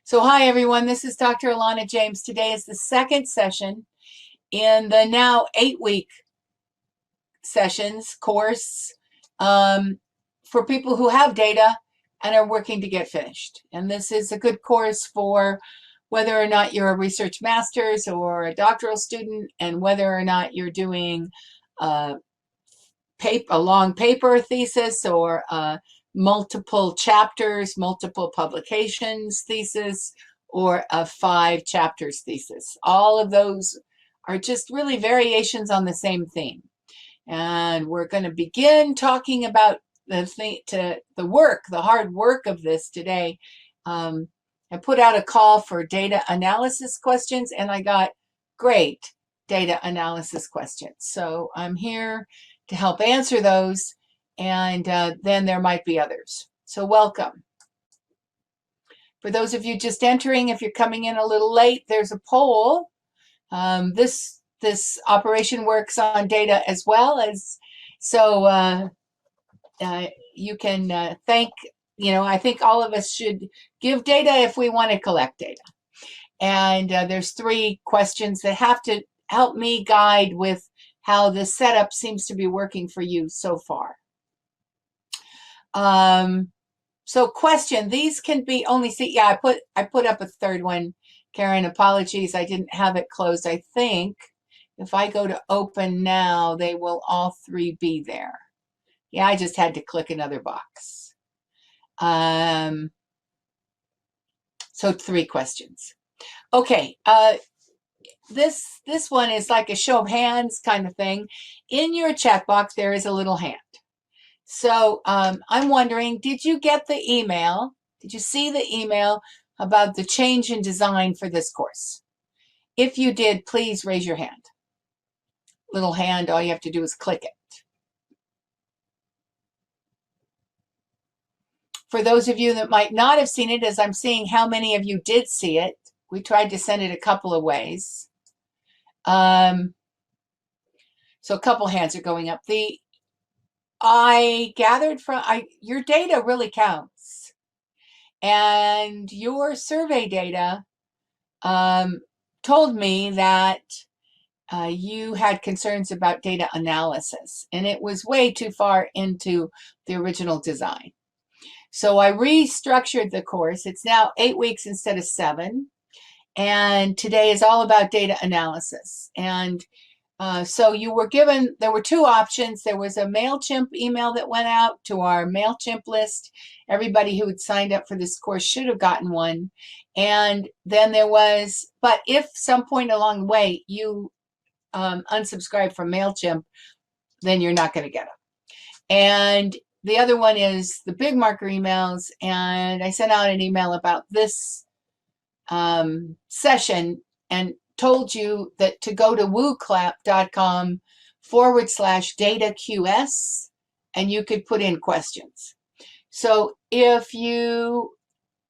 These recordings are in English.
So hi everyone, this is Dr. Alana James. Today is the second session in the now 8-week sessions course for people who have data and are working to get finished. And this is a good course for whether or not you're a research master's or a doctoral student, and whether or not you're doing a long paper thesis or multiple chapters, multiple publications thesis, or a 5 chapters thesis. All of those are just really variations on the same theme. And we're going to begin talking about the hard work of this today. I put out a call for data analysis questions, and I got great data analysis questions. So I'm here to help answer those, and then there might be others. So welcome. For those of you just entering, if you're coming in a little late, there's a poll. This operation works on data as well as, so you can I think all of us should give data if we want to collect data. And there's 3 questions that have to help me guide with how the setup seems to be working for you so far. So question, these can be only I put up a third one. Karen, apologies, I didn't have it closed. I think if I go to open now, they will all 3 be there. Yeah, I just had to click another box. So 3 questions. Okay, this one is like a show of hands kind of thing. In your chat box, there is a little hand. So I'm wondering, did you get the email? Did you see the email about the change in design for this course? If you did, please raise your hand. Little hand, all you have to do is click it. For those of you that might not have seen it, as I'm seeing how many of you did see it, we tried to send it a couple of ways. So a couple hands are going up. I gathered from your data really counts, and your survey data told me that you had concerns about data analysis, and it was way too far into the original design. So I restructured the course. It's now 8 weeks instead of 7, and today is all about data analysis. And so you were given, there were 2 options. There was a MailChimp email that went out to our MailChimp list. Everybody who had signed up for this course should have gotten one. And then there was, but if some point along the way you unsubscribe from MailChimp, then you're not going to get them. And the other one is the big marker emails. And I sent out an email about this session and told you that to go to wooclap.com/dataqs, and you could put in questions. So if you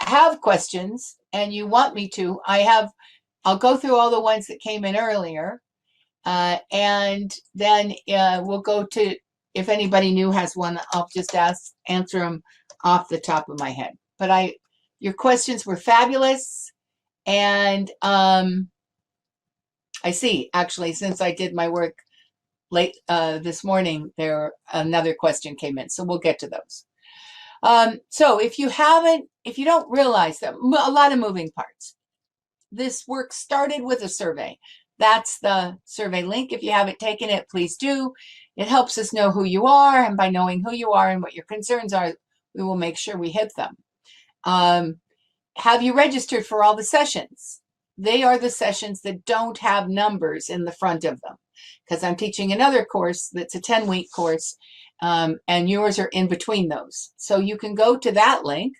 have questions and you want me to, I'll go through all the ones that came in earlier, and then we'll go to, if anybody new has one, I'll just answer them off the top of my head. But your questions were fabulous, and I see, actually, since I did my work late this morning, another question came in, so we'll get to those. So if you don't realize that a lot of moving parts, this work started with a survey. That's the survey link. If you haven't taken it, please do. It helps us know who you are, and by knowing who you are and what your concerns are, we will make sure we hit them. Have you registered for all the sessions? They are the sessions that don't have numbers in the front of them, because I'm teaching another course that's a 10-week course, and yours are in between those. So you can go to that link,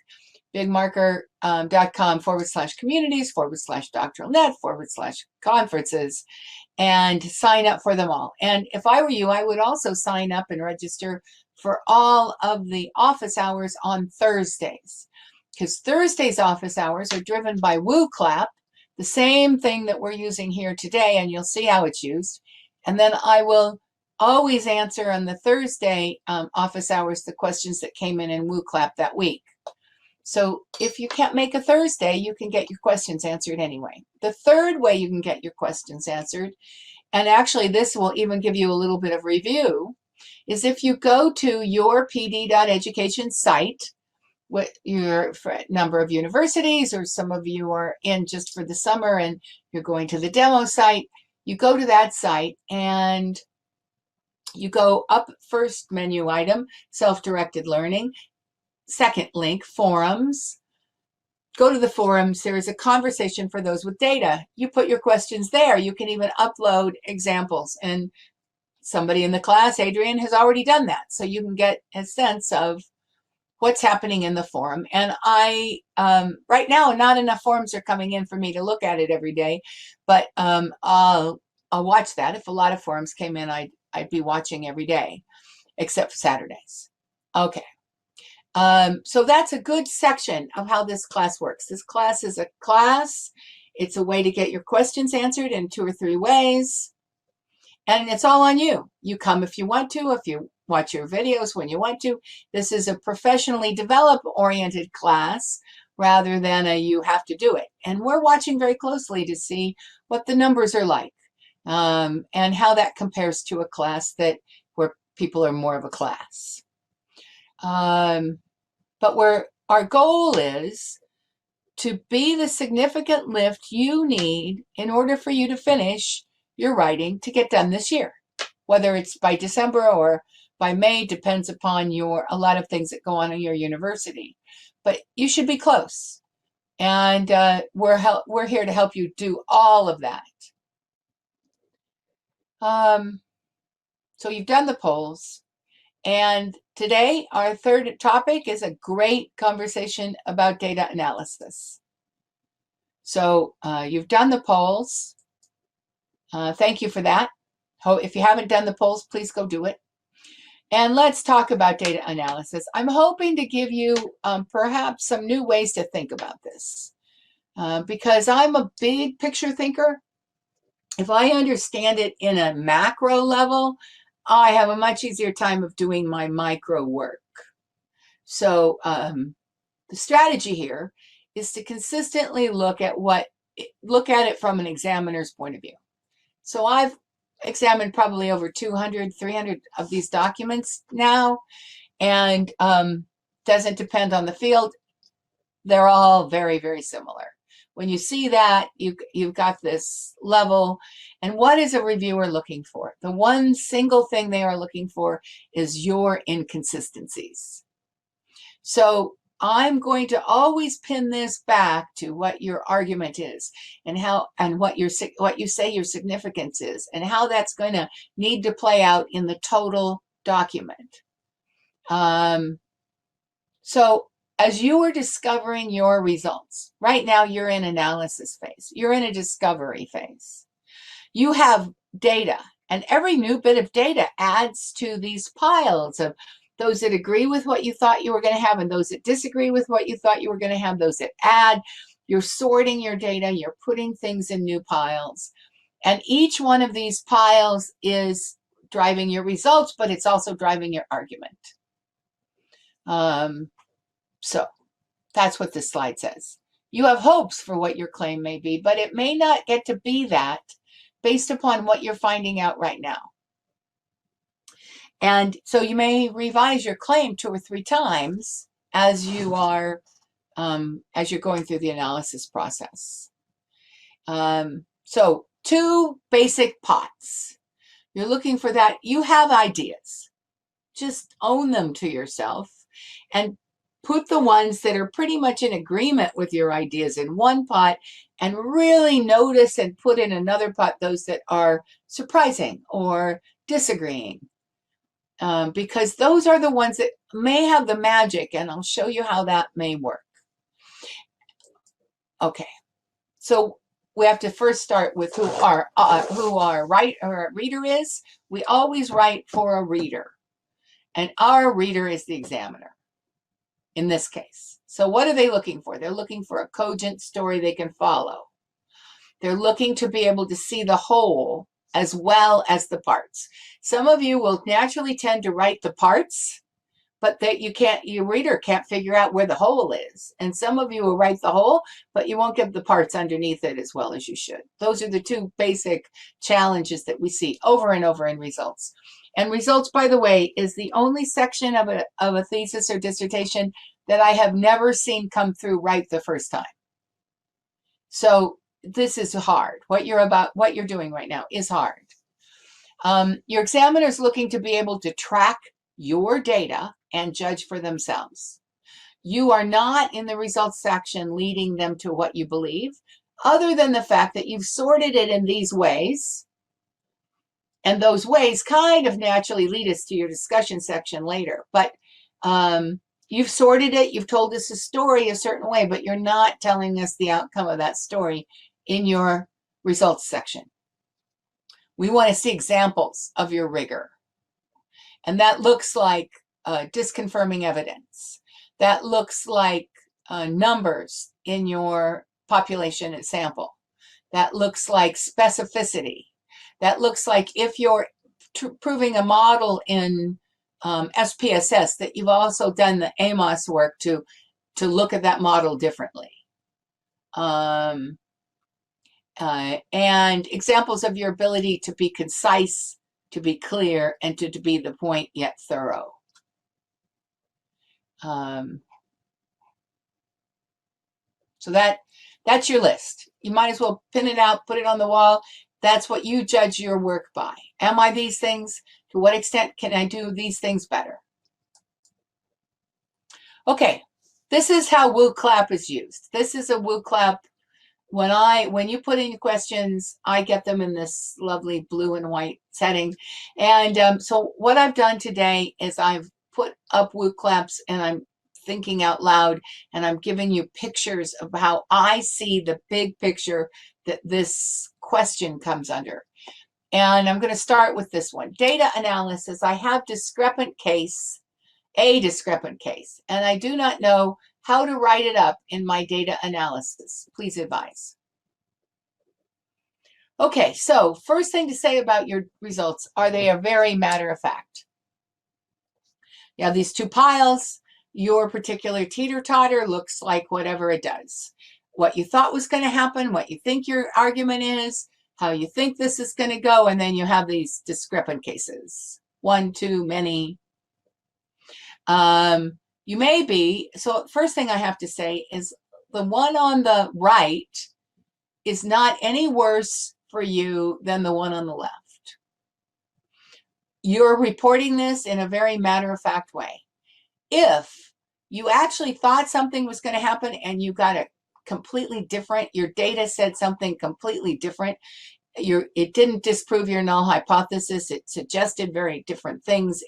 bigmarker.com/communities/doctoralnet/conferences, and sign up for them all. And if I were you, I would also sign up and register for all of the office hours on Thursdays, because Thursday's office hours are driven by WooClap, the same thing that we're using here today, and you'll see how it's used. And then I will always answer on the Thursday office hours the questions that came in WooClap that week. So if you can't make a Thursday, you can get your questions answered anyway. The third way you can get your questions answered, and actually this will even give you a little bit of review, is if you go to your pd.education site, what your number of universities, or some of you are in just for the summer and you're going to the demo site, you go to that site and you go up, first menu item, self-directed learning, second link, forums. Go to the forums. There is a conversation for those with data. You put your questions there. You can even upload examples. And somebody in the class, Adrian, has already done that. So you can get a sense of what's happening in the forum. And I, right now, not enough forums are coming in for me to look at it every day, but I'll watch that. If a lot of forums came in, I'd be watching every day, except for Saturdays. Okay. So that's a good section of how this class works. This class is a class. It's a way to get your questions answered in 2 or 3 ways. And it's all on you. You come if you want to, if you watch your videos when you want to. This is a professionally developed oriented class rather than a you have to do it. And we're watching very closely to see what the numbers are like and how that compares to a class where people are more of a class. But where our goal is to be the significant lift you need in order for you to finish your writing to get done this year. Whether it's by December or by May depends upon a lot of things that go on in your university. But you should be close. And we're here to help you do all of that. So you've done the polls. And today, our third topic is a great conversation about data analysis. So you've done the polls. Thank you for that. If you haven't done the polls, please go do it. And let's talk about data analysis. I'm hoping to give you perhaps some new ways to think about this. Because I'm a big picture thinker. If I understand it in a macro level, I have a much easier time of doing my micro work. So the strategy here is to consistently look at it from an examiner's point of view. So I've examined probably over 200, 300 of these documents now, and doesn't depend on the field. They're all very, very similar. When you see that, you've got this level. And what is a reviewer looking for? The one single thing they are looking for is your inconsistencies. So I'm going to always pin this back to what your argument is and what you say your significance is and how that's going to need to play out in the total document. So as you are discovering your results, right now you're in analysis phase, you're in a discovery phase. You have data, and every new bit of data adds to these piles of those that agree with what you thought you were going to have and those that disagree with what you thought you were going to have, those that add. You're sorting your data, you're putting things in new piles. And each one of these piles is driving your results, but it's also driving your argument. So that's what this slide says. You have hopes for what your claim may be, but it may not get to be that based upon what you're finding out right now. And so you may revise your claim 2 or 3 times as you're going through the analysis process. So 2 basic pots. You're looking for that. You have ideas. Just own them to yourself and put the ones that are pretty much in agreement with your ideas in one pot and really notice and put in another pot those that are surprising or disagreeing. Because those are the ones that may have the magic, and I'll show you how that may work. Okay, so we have to first start with who our reader is. We always write for a reader, and our reader is the examiner in this case. So what are they looking for? They're looking for a cogent story they can follow. They're looking to be able to see the whole as well as the parts. Some of you will naturally tend to write the parts but that your reader can't figure out where the hole is. And some of you will write the hole, but you won't get the parts underneath it as well as you should. Those are the two basic challenges that we see over and over in results. And results, by the way, is the only section of a thesis or dissertation that I have never seen come through right the first time. So this is hard. What you're doing right now is hard. Your examiner is looking to be able to track your data and judge for themselves. You are not in the results section leading them to what you believe, other than the fact that you've sorted it in these ways. And those ways kind of naturally lead us to your discussion section later. But you've sorted it, you've told us a story a certain way, but you're not telling us the outcome of that story in your results section. We want to see examples of your rigor. And that looks like disconfirming evidence. That looks like numbers in your population and sample. That looks like specificity. That looks like if you're proving a model in SPSS, that you've also done the AMOS work to look at that model differently. And examples of your ability to be concise, to be clear, and to be the point yet thorough. So that's your list. You might as well pin it out, put it on the wall. That's what you judge your work by. Am I these things? To what extent can I do these things better? Okay, this is how WooClap is used. This is a WooClap. When you put in your questions, I get them in this lovely blue and white setting. And so what I've done today is I've put up WooClaps and I'm thinking out loud and I'm giving you pictures of how I see the big picture that this question comes under. And I'm going to start with this one. Data analysis. I have a discrepant case, and I do not know how to write it up in my data analysis. Please advise. Okay, so first thing to say about your results are they are very matter of fact. You have these two piles. Your particular teeter-totter looks like whatever it does. What you thought was going to happen, what you think your argument is, how you think this is going to go, and then you have these discrepant cases. One, too many. You may be, so first thing I have to say is the one on the right is not any worse for you than the one on the left. You're reporting this in a very matter-of-fact way. If you actually thought something was going to happen and you got it completely different, your data said something completely different, it didn't disprove your null hypothesis, it suggested very different things,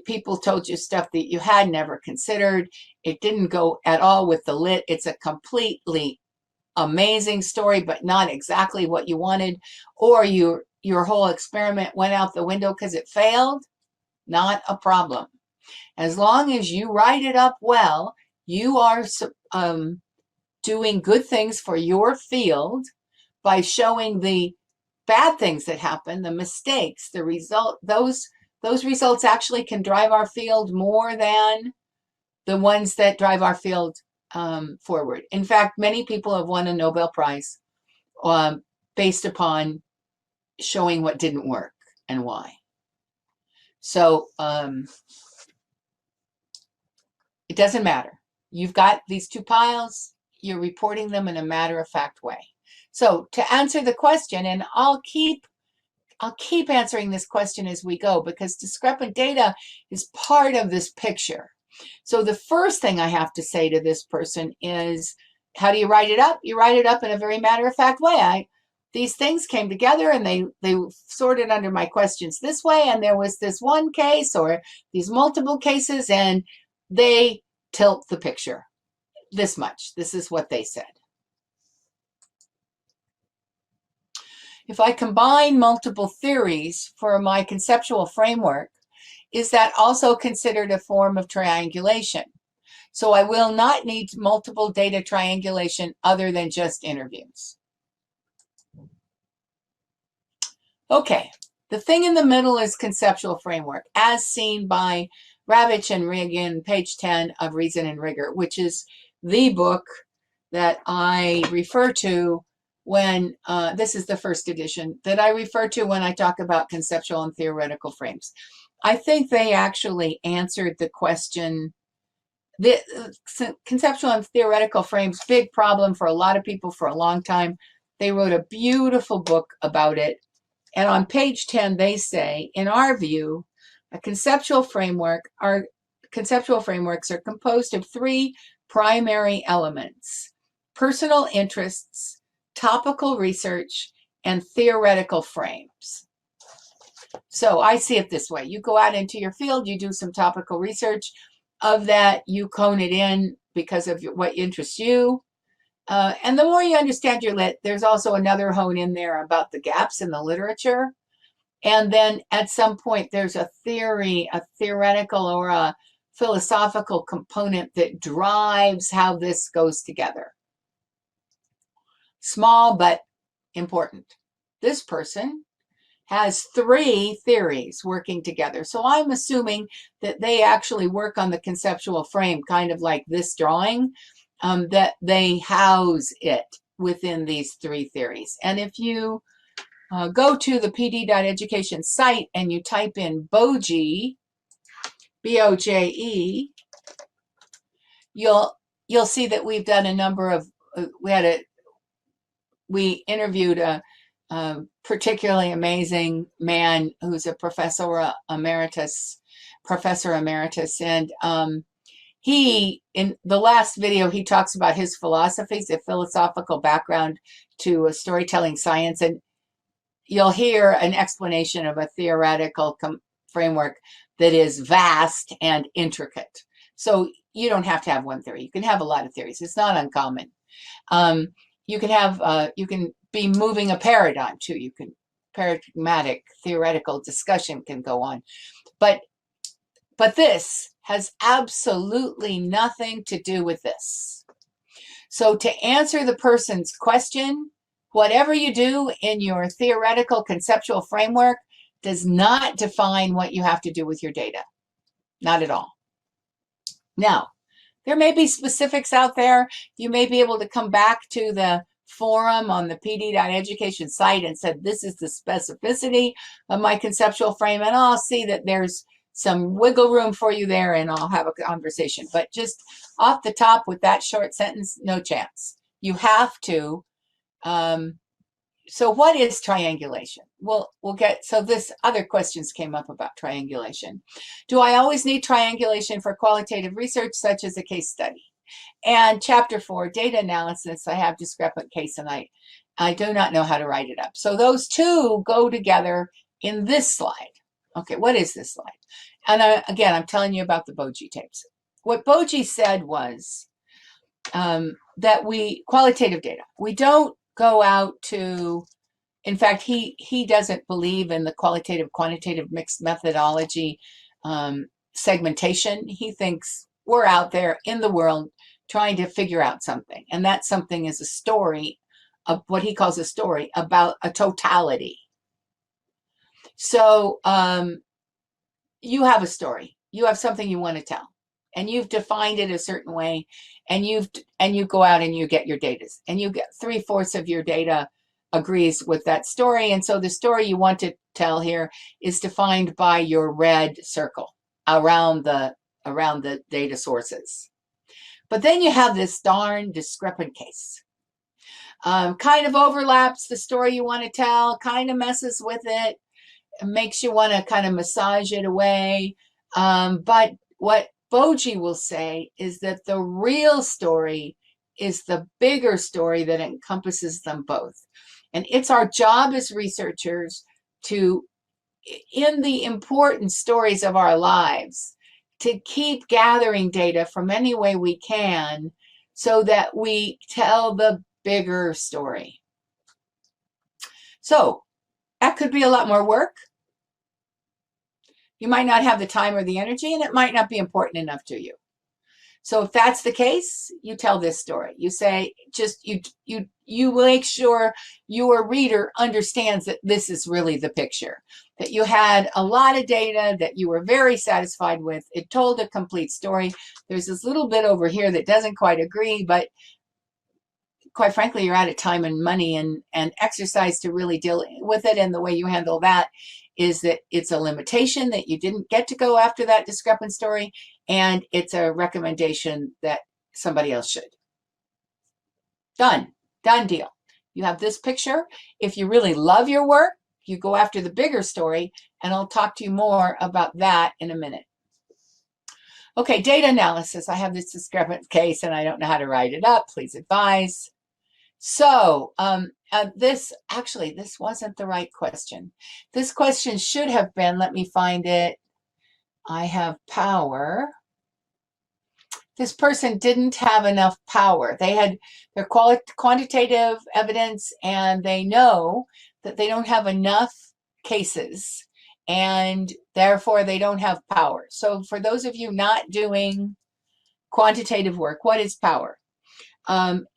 people told you stuff that you had never considered, it didn't go at all with the lit, it's a completely amazing story, but not exactly what you wanted, or your whole experiment went out the window because it failed, not a problem. As long as you write it up well, you are doing good things for your field by showing the bad things that happen, the mistakes, the result. Those results actually can drive our field more than the ones that drive our field forward. In fact, many people have won a Nobel Prize based upon showing what didn't work and why. So it doesn't matter. You've got these two piles, you're reporting them in a matter-of-fact way. So to answer the question, and I'll keep answering this question as we go because discrepant data is part of this picture. So the first thing I have to say to this person is, how do you write it up? You write it up in a very matter-of-fact way. These things came together and they sorted under my questions this way, and there was this one case or these multiple cases, and they tilt the picture this much. This is what they said. If I combine multiple theories for my conceptual framework, is that also considered a form of triangulation? So I will not need multiple data triangulation other than just interviews. Okay, the thing in the middle is conceptual framework as seen by Ravitch and Reagan, page 10 of Reason and Rigor, which is the book that I refer to when, this is the first edition, that I refer to when I talk about conceptual and theoretical frames. I think they actually answered the question, the conceptual and theoretical frames, big problem for a lot of people for a long time. They wrote a beautiful book about it. And on page 10, they say, in our view, conceptual frameworks are composed of three primary elements: personal interests, topical research, and theoretical frames. So I see it this way. You go out into your field, you do some topical research. Of that, you cone it in because of what interests you. And the more you understand your lit, there's also another hone in there about the gaps in the literature. And then at some point, there's a theory, a theoretical or a philosophical component that drives how this goes together. Small, but important. This person has three theories working together. So I'm assuming that they actually work on the conceptual frame, kind of like this drawing, that they house it within these three theories. And if you go to the pd.education site and you type in Boje, B-O-J-E, you'll see that we've done a number of, we interviewed a particularly amazing man who's a professor emeritus, and he, in the last video, he talks about his philosophies, a philosophical background to a storytelling science, and you'll hear an explanation of a theoretical framework that is vast and intricate. So you don't have to have one theory. You can have a lot of theories. It's not uncommon. You can be moving a paradigm too. You can, paradigmatic theoretical discussion can go on. But this has absolutely nothing to do with this. So to answer the person's question, whatever you do in your theoretical conceptual framework does not define what you have to do with your data. Not at all. Now, there may be specifics out there. You may be able to come back to the forum on the pd.education site and said, this is the specificity of my conceptual frame, and I'll see that there's some wiggle room for you there, and I'll have a conversation. But just off the top with that short sentence, no chance. You have to. So what is triangulation? We'll get, so this other questions came up about triangulation. Do I always need triangulation for qualitative research, such as a case study? And chapter 4, data analysis, I have discrepant case, and I do not know how to write it up. So those two go together in this slide. Okay, what is this slide? And again, I'm telling you about the Boje tapes. What Boje said was that qualitative data, we don't go out to, in fact, he doesn't believe in the qualitative, quantitative mixed methodology segmentation. He thinks we're out there in the world trying to figure out something. And that something is a story of what he calls a story about a totality. So you have a story. You have something you want to tell. And you've defined it a certain way. And you go out and you get your data. And you get 3/4 of your data agrees with that story. And so the story you want to tell here is defined by your red circle around the data sources. But then you have this darn discrepant case. Kind of overlaps the story you want to tell, kind of messes with it, makes you want to kind of massage it away. But what Boje will say is that the real story is the bigger story that encompasses them both. And it's our job as researchers to, in the important stories of our lives, to keep gathering data from any way we can so that we tell the bigger story. So that could be a lot more work. You might not have the time or the energy, and it might not be important enough to you. So if that's the case, you tell this story. You say, you make sure your reader understands that this is really the picture, that you had a lot of data that you were very satisfied with. It told a complete story. There's this little bit over here that doesn't quite agree, but quite frankly, you're out of time and money and exercise to really deal with it. And the way you handle that is that it's a limitation that you didn't get to go after that discrepant story, and it's a recommendation that somebody else should. Done deal. You have this picture. If you really love your work, you go after the bigger story, and I'll talk to you more about that in a minute. Okay, data analysis. I have this discrepant case and I don't know how to write it up. Please advise. So this wasn't the right question. This question should have been, let me find it. I have power. This person didn't have enough power. They had their quantitative evidence, and they know that they don't have enough cases, and therefore they don't have power. So for those of you not doing quantitative work, what is power?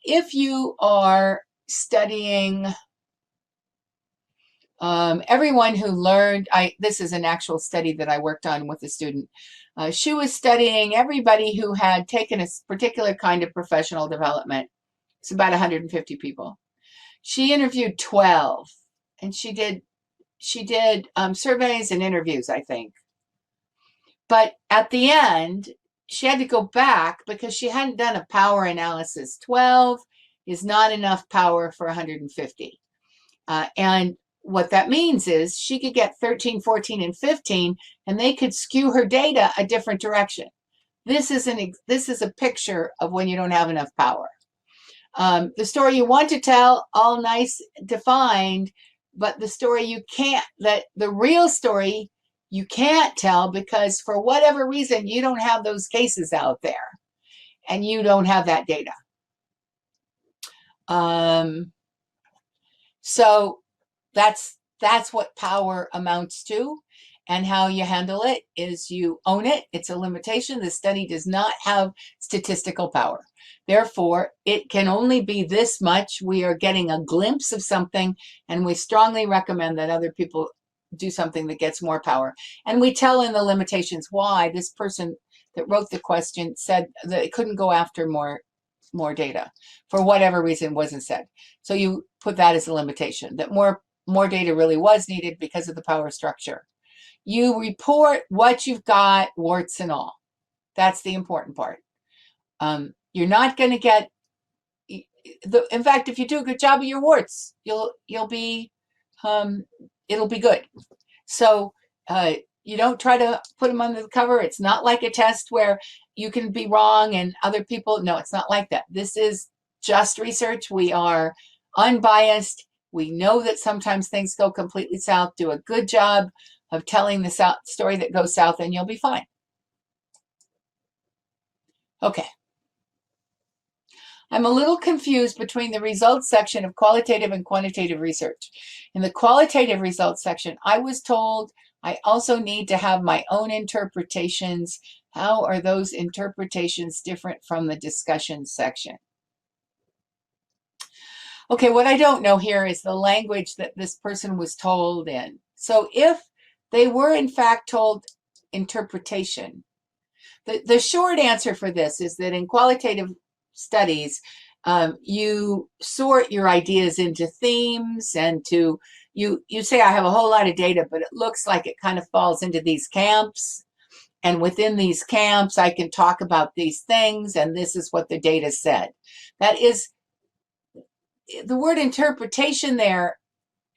If you are studying, everyone who learned, this is an actual study that I worked on with a student. She was studying everybody who had taken a particular kind of professional development. It's about 150 people. She interviewed 12, and she did surveys and interviews, I think. But at the end, she had to go back because she hadn't done a power analysis. 12 is not enough power for 150. And what that means is she could get 13, 14, and 15, and they could skew her data a different direction. This is a picture of when you don't have enough power. The story you want to tell, all nice, defined, but the story you can't, the real story you can't tell because for whatever reason, you don't have those cases out there and you don't have that data. So that's what power amounts to, and how you handle it is you own it. It's a limitation. The study does not have statistical power. Therefore, it can only be this much. We are getting a glimpse of something, and we strongly recommend that other people do something that gets more power. And we tell in the limitations why this person that wrote the question said that it couldn't go after more data for whatever reason wasn't said. So you put that as a limitation, that more data really was needed because of the power structure. You report what you've got, warts and all. That's the important part. You're not going to get, in fact, if you do a good job of your warts, you'll be, it'll be good. So you don't try to put them under the cover. It's not like a test where you can be wrong and other people, no, it's not like that. This is just research. We are unbiased. We know that sometimes things go completely south. Do a good job of telling the story that goes south and you'll be fine. Okay. I'm a little confused between the results section of qualitative and quantitative research. In the qualitative results section, I was told I also need to have my own interpretations. How are those interpretations different from the discussion section? Okay, what I don't know here is the language that this person was told in. So if they were in fact told interpretation, the short answer for this is that in qualitative studies, you sort your ideas into themes and you say, I have a whole lot of data, but it looks like it kind of falls into these camps. And within these camps, I can talk about these things, and this is what the data said. That is, the word interpretation there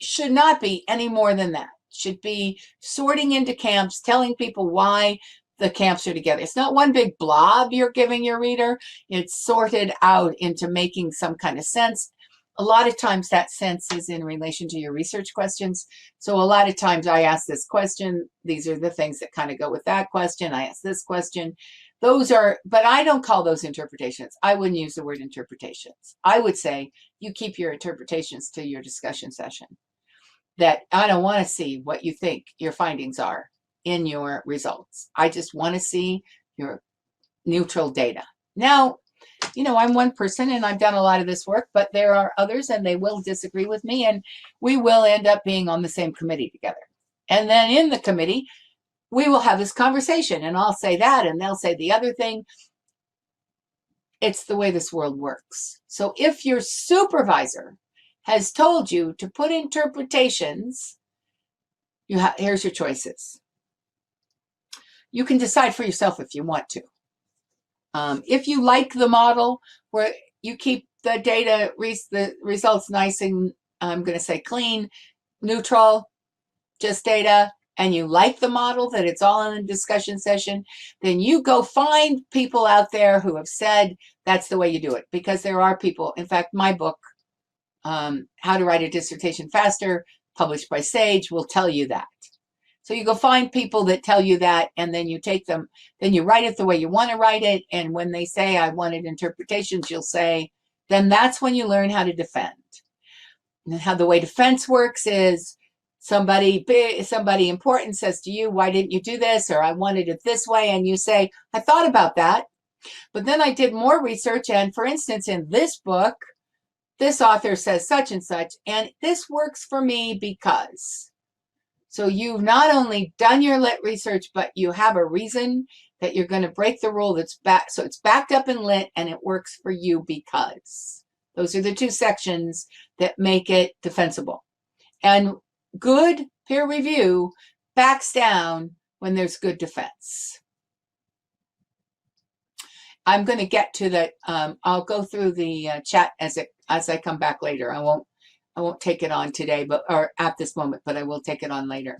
should not be any more than that. It should be sorting into camps, telling people why the camps are together. It's not one big blob you're giving your reader. It's sorted out into making some kind of sense. A lot of times that sense is in relation to your research questions. So a lot of times I ask this question. These are the things that kind of go with that question. I ask this question. Those are, but I don't call those interpretations. I wouldn't use the word interpretations. I would say you keep your interpretations to your discussion session. That I don't want to see what you think your findings are in your results. I just want to see your neutral data. Now, I'm one person and I've done a lot of this work, but there are others and they will disagree with me, and we will end up being on the same committee together. And then in the committee, we will have this conversation and I'll say that and they'll say the other thing. It's the way this world works. So if your supervisor has told you to put interpretations, here's your choices. You can decide for yourself if you want to. If you like the model where you keep the data, the results nice and, I'm going to say clean, neutral, just data, and you like the model that it's all in a discussion session, then you go find people out there who have said that's the way you do it. Because there are people, in fact, my book, How to Write a Dissertation Faster, published by Sage, will tell you that. So you go find people that tell you that, and then you take them, then you write it the way you want to write it. And when they say, I wanted interpretations, you'll say, then that's when you learn how to defend. And how the way defense works is somebody important says to you, why didn't you do this? Or I wanted it this way. And you say, I thought about that, but then I did more research. And for instance, in this book, this author says such and such, and this works for me because. So you've not only done your lit research, but you have a reason that you're going to break the rule that's back. So it's backed up in lit and it works for you because. Those are the two sections that make it defensible. And good peer review backs down when there's good defense. I'm going to get to that. I'll go through the chat as I come back later. I won't take it on today, or at this moment, but I will take it on later.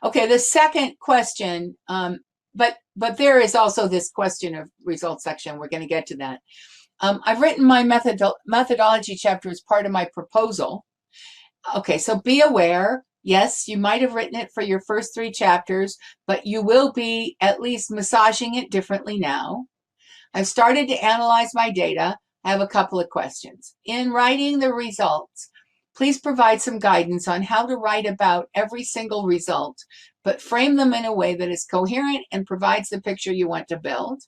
Okay, the second question, but there is also this question of results section. We're going to get to that. I've written my methodology chapter as part of my proposal. Okay, so be aware. Yes, you might have written it for your first 3 chapters, but you will be at least massaging it differently now. I've started to analyze my data. I have a couple of questions. In writing the results, please provide some guidance on how to write about every single result, but frame them in a way that is coherent and provides the picture you want to build.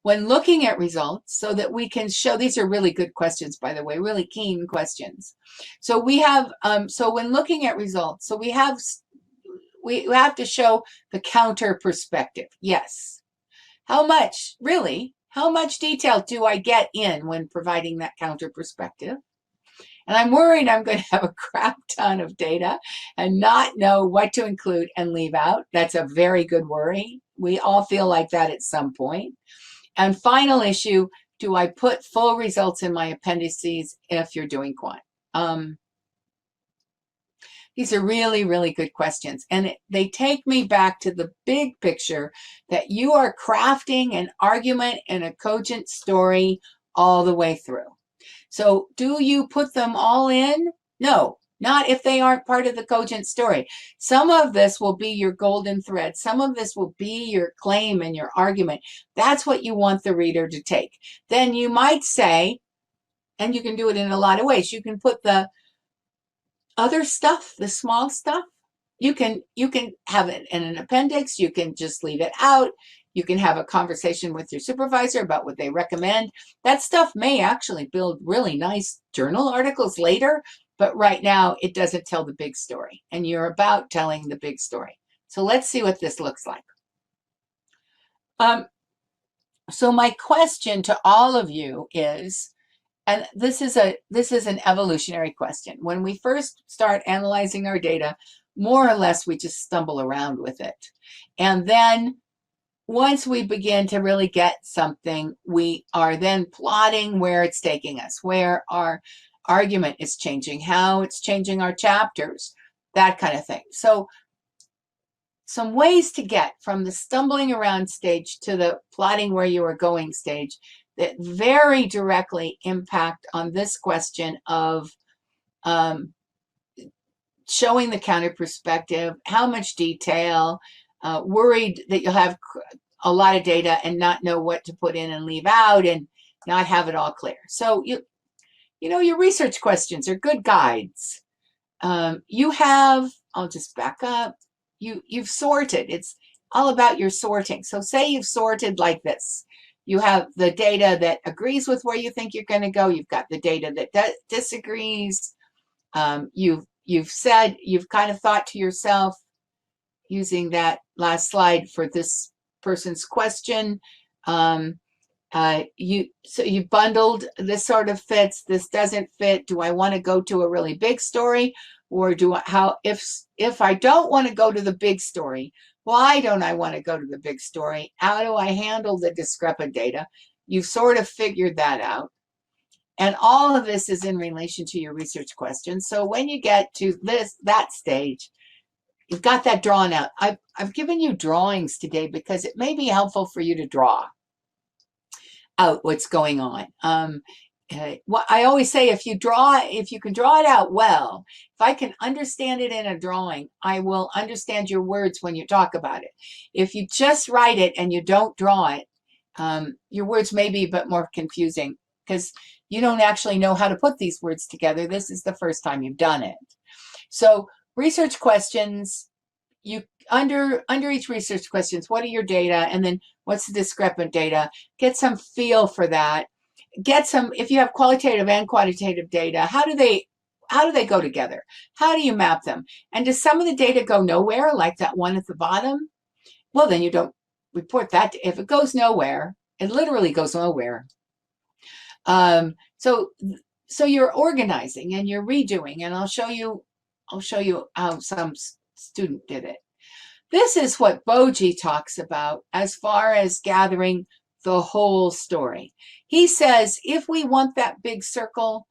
When looking at results, so that we can show, these are really good questions, by the way, really keen questions. So we have, so when looking at results, so we have to show the counter perspective. Yes. How much detail do I get in when providing that counter perspective? And I'm worried I'm going to have a crap ton of data and not know what to include and leave out. That's a very good worry. We all feel like that at some point. And final issue, do I put full results in my appendices if you're doing quant? These are really, really good questions. And they take me back to the big picture that you are crafting an argument and a cogent story all the way through. So do you put them all in? No, not if they aren't part of the cogent story. Some of this will be your golden thread. Some of this will be your claim and your argument. That's what you want the reader to take. Then you might say, and you can do it in a lot of ways, you can put the other stuff, the small stuff, you can have it in an appendix. You can just leave it out. You can have a conversation with your supervisor about what they recommend. That stuff may actually build really nice journal articles later, but right now it doesn't tell the big story, and you're about telling the big story. So let's see what this looks like. So my question to all of you is, and this is an evolutionary question. When we first start analyzing our data, more or less we just stumble around with it. And then once we begin to really get something, we are then plotting where it's taking us, where our argument is changing, how it's changing our chapters, that kind of thing. So some ways to get from the stumbling around stage to the plotting where you are going stage that very directly impact on this question of showing the counter perspective, how much detail, worried that you'll have a lot of data and not know what to put in and leave out and not have it all clear. So your research questions are good guides. I'll just back up. You've sorted. It's all about your sorting. So say you've sorted like this. You have the data that agrees with where you think you're going to go. You've got the data that disagrees. You've said, you've kind of thought to yourself, using that last slide for this person's question, you bundled, this sort of fits, this doesn't fit. Do I want to go to a really big story, or if I don't want to go to the big story, why don't I want to go to the big story? How do I handle the discrepant data? You've sort of figured that out. And all of this is in relation to your research questions. So when you get to that stage, you've got that drawn out. I've given you drawings today because it may be helpful for you to draw out what's going on. What I always say, if you can draw it out well, if I can understand it in a drawing, I will understand your words when you talk about it. If you just write it and you don't draw it, your words may be a bit more confusing because you don't actually know how to put these words together. This is the first time you've done it. So research questions, under each research questions, what are your data, and then what's the discrepant data? Get some feel for that. Get some, if you have qualitative and quantitative data, how do they go together? How do you map them? And does some of the data go nowhere, like that one at the bottom? Well, then you don't report that. If it goes nowhere, it literally goes nowhere. So you're organizing and you're redoing, and I'll show you how some student did it. This is what Boji talks about as far as gathering the whole story. He says, if we want that big circle,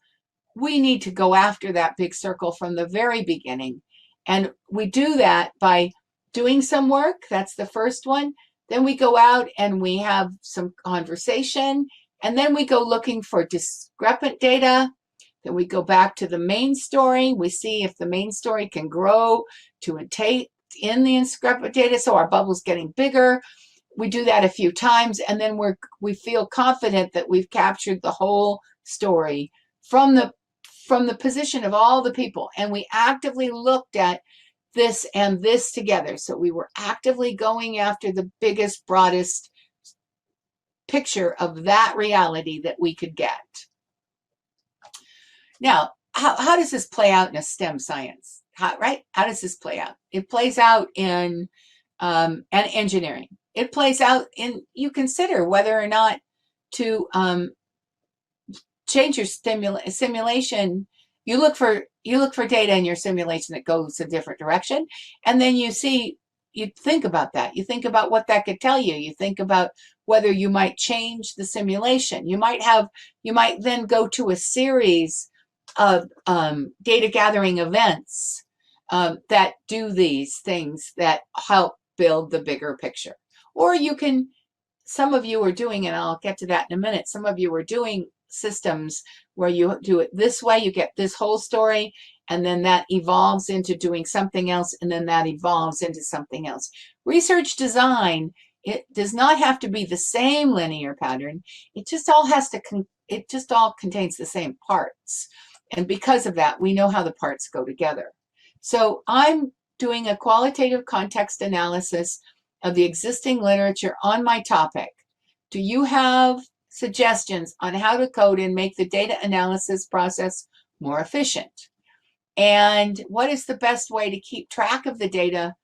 we need to go after that big circle from the very beginning. And we do that by doing some work. That's the first one. Then we go out and we have some conversation. And then we go looking for discrepant data. Then we go back to the main story. We see if the main story can grow to take in the discrepant data, so our bubble's getting bigger. We do that a few times, and then we feel confident that we've captured the whole story from the position of all the people, and we actively looked at this and this together. So we were actively going after the biggest, broadest picture of that reality that we could get. Now, how does this play out in a STEM science? How does this play out? It plays out in engineering. It plays out in, you consider whether or not to change your simulation. You look for data in your simulation that goes a different direction, and then you think about that. You think about what that could tell you. You think about whether you might change the simulation. You might then go to a series of data gathering events that do these things that help build the bigger picture. Or some of you are doing, and I'll get to that in a minute, some of you are doing systems where you do it this way, you get this whole story, and then that evolves into doing something else, and then that evolves into something else. Research design, it does not have to be the same linear pattern. It just all contains the same parts. And because of that, we know how the parts go together. So I'm doing a qualitative context analysis of the existing literature on my topic. Do you have suggestions on how to code and make the data analysis process more efficient? And what is the best way to keep track of the data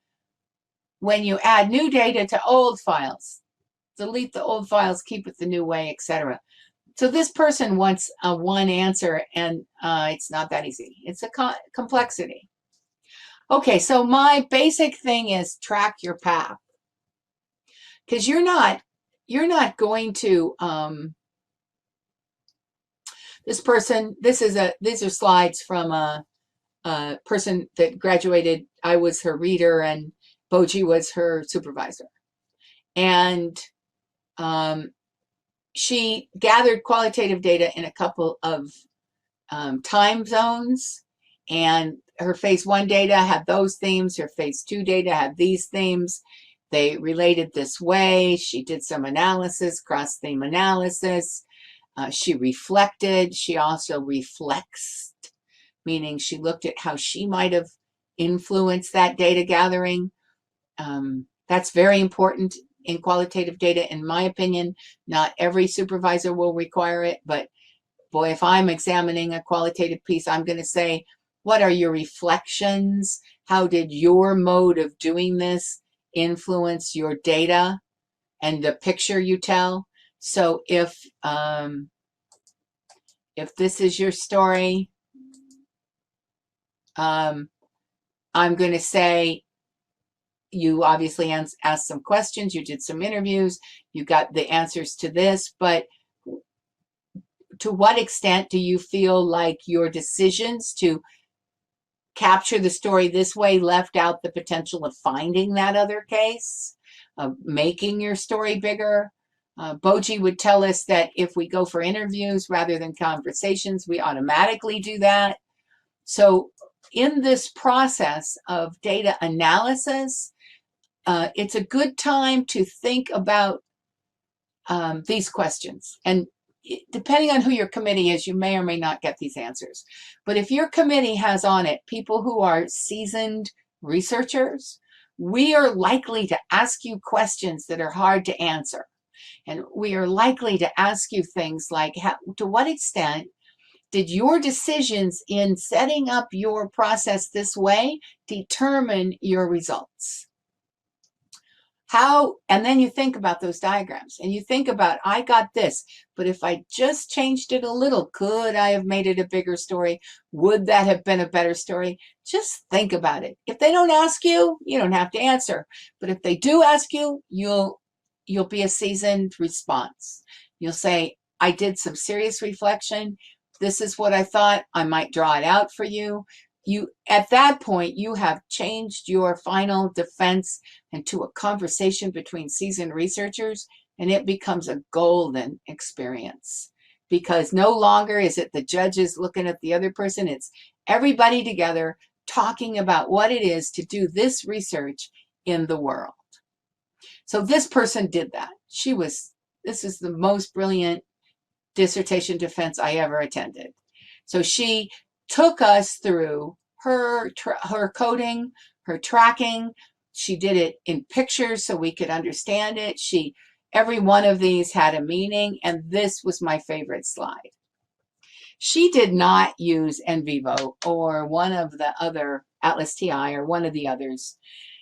when you add new data to old files? Delete the old files, keep it the new way, etc. So this person wants a one answer, and it's not that easy. It's a complexity. Okay, so my basic thing is track your path, because you're not going to this person. These are slides from a person that graduated. I was her reader, and Boji was her supervisor, and she gathered qualitative data in a couple of time zones, and her phase 1 data had those themes, her phase 2 data had these themes. They related this way. She did some analysis, cross-theme analysis. She reflected. She also reflexed, meaning she looked at how she might have influenced that data gathering. That's very important in qualitative data, in my opinion. Not every supervisor will require it, but boy, if I'm examining a qualitative piece, I'm going to say, what are your reflections? How did your mode of doing this influence your data and the picture you tell? So if this is your story, I'm going to say, you obviously asked some questions, you did some interviews, you got the answers to this, but to what extent do you feel like your decisions to capture the story this way left out the potential of finding that other case, of making your story bigger? Boji would tell us that if we go for interviews rather than conversations, we automatically do that. So in this process of data analysis, it's a good time to think about these questions. And depending on who your committee is, you may or may not get these answers. But if your committee has on it people who are seasoned researchers, we are likely to ask you questions that are hard to answer. And we are likely to ask you things like, to what extent did your decisions in setting up your process this way determine your results? And then you think about those diagrams and you think about, I got this, but if I just changed it a little, could I have made it a bigger story? Would that have been a better story? Just think about it. If they don't ask you, you don't have to answer. But if they do ask you, you'll be a seasoned response. You'll say, I did some serious reflection. This is what I thought. I might draw it out for you. At that point, you have changed your final defense into a conversation between seasoned researchers, and it becomes a golden experience. Because no longer is it the judges looking at the other person, it's everybody together talking about what it is to do this research in the world. So this person did that. This is the most brilliant dissertation defense I ever attended. So she took us through her coding, her tracking. She did it in pictures so we could understand it. Every one of these had a meaning, and this was my favorite slide. She did not use NVivo or one of the other Atlas TI or one of the others.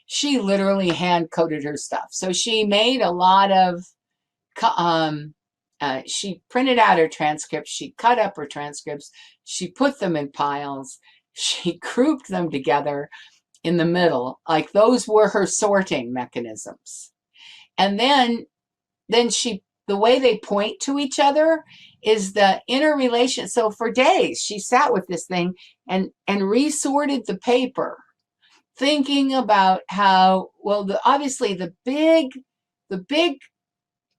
She literally hand coded her stuff. So she made a lot of she printed out her transcripts, she cut up her transcripts, she put them in piles, she grouped them together in the middle, like those were her sorting mechanisms. And then the way they point to each other is the interrelation. So for days, she sat with this thing and resorted the paper, thinking about how, well, obviously the big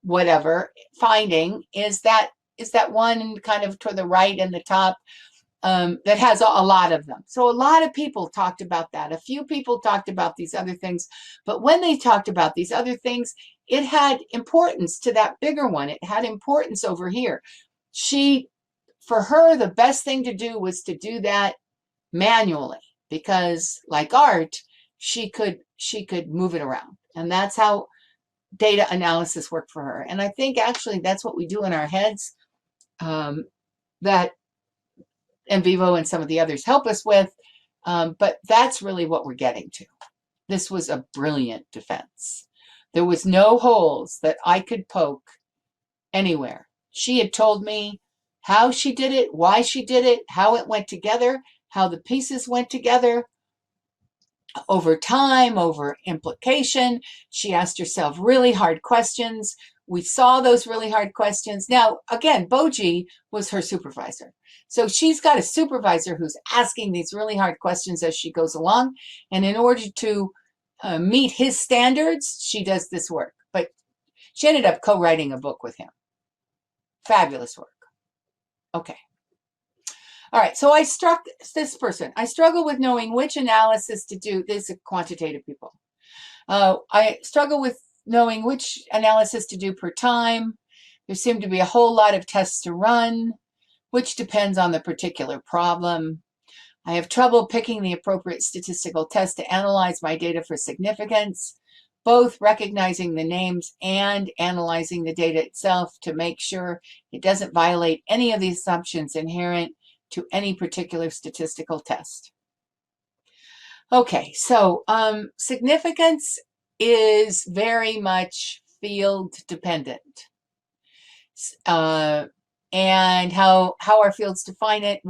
whatever finding is that one kind of to the right in the top that has a lot of them. So a lot of people talked about that. A few people talked about these other things, but when they talked about these other things, it had importance to that bigger one. It had importance over here. For her, the best thing to do was to do that manually, because like art, she could move it around. And that's how data analysis worked for her. And I think actually that's what we do in our heads, that NVivo and some of the others help us with, but that's really what we're getting to. This was a brilliant defense. There was no holes that I could poke anywhere. She had told me how she did it, why she did it, how it went together, how the pieces went together over time, over implication. She asked herself really hard questions. We saw those really hard questions. Now, again, Boji was her supervisor. So she's got a supervisor who's asking these really hard questions as she goes along. And in order to meet his standards, she does this work. But she ended up co-writing a book with him. Fabulous work. Okay. All right, so I struck this person. I struggle with knowing which analysis to do. These are quantitative people. I struggle with knowing which analysis to do per time. There seem to be a whole lot of tests to run, which depends on the particular problem. I have trouble picking the appropriate statistical test to analyze my data for significance. both recognizing the names and analyzing the data itself to make sure it doesn't violate any of the assumptions inherent to any particular statistical test. Okay, so significance is very much field dependent. And how our fields define it,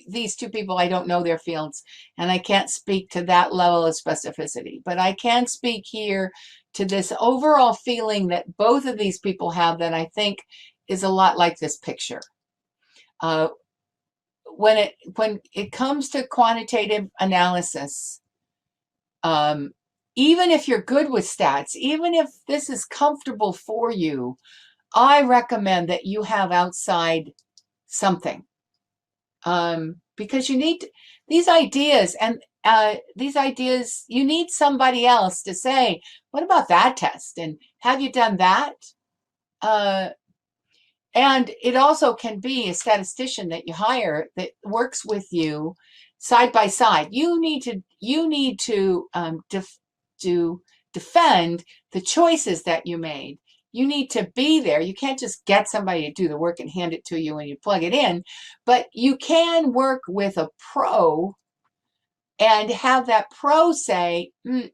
these two people, I don't know their fields, and I can't speak to that level of specificity, but I can speak here to this overall feeling that both of these people have that I think is a lot like this picture. When it comes to quantitative analysis, even if you're good with stats, even if this is comfortable for you, I recommend that you have outside something. Because you need these ideas, and you need somebody else to say, what about that test? And have you done that? And it also can be a statistician that you hire that works with you side by side. You need to defend the choices that you made. You need to be there. You can't just get somebody to do the work and hand it to you and you plug it in, but you can work with a pro and have that pro say, you'll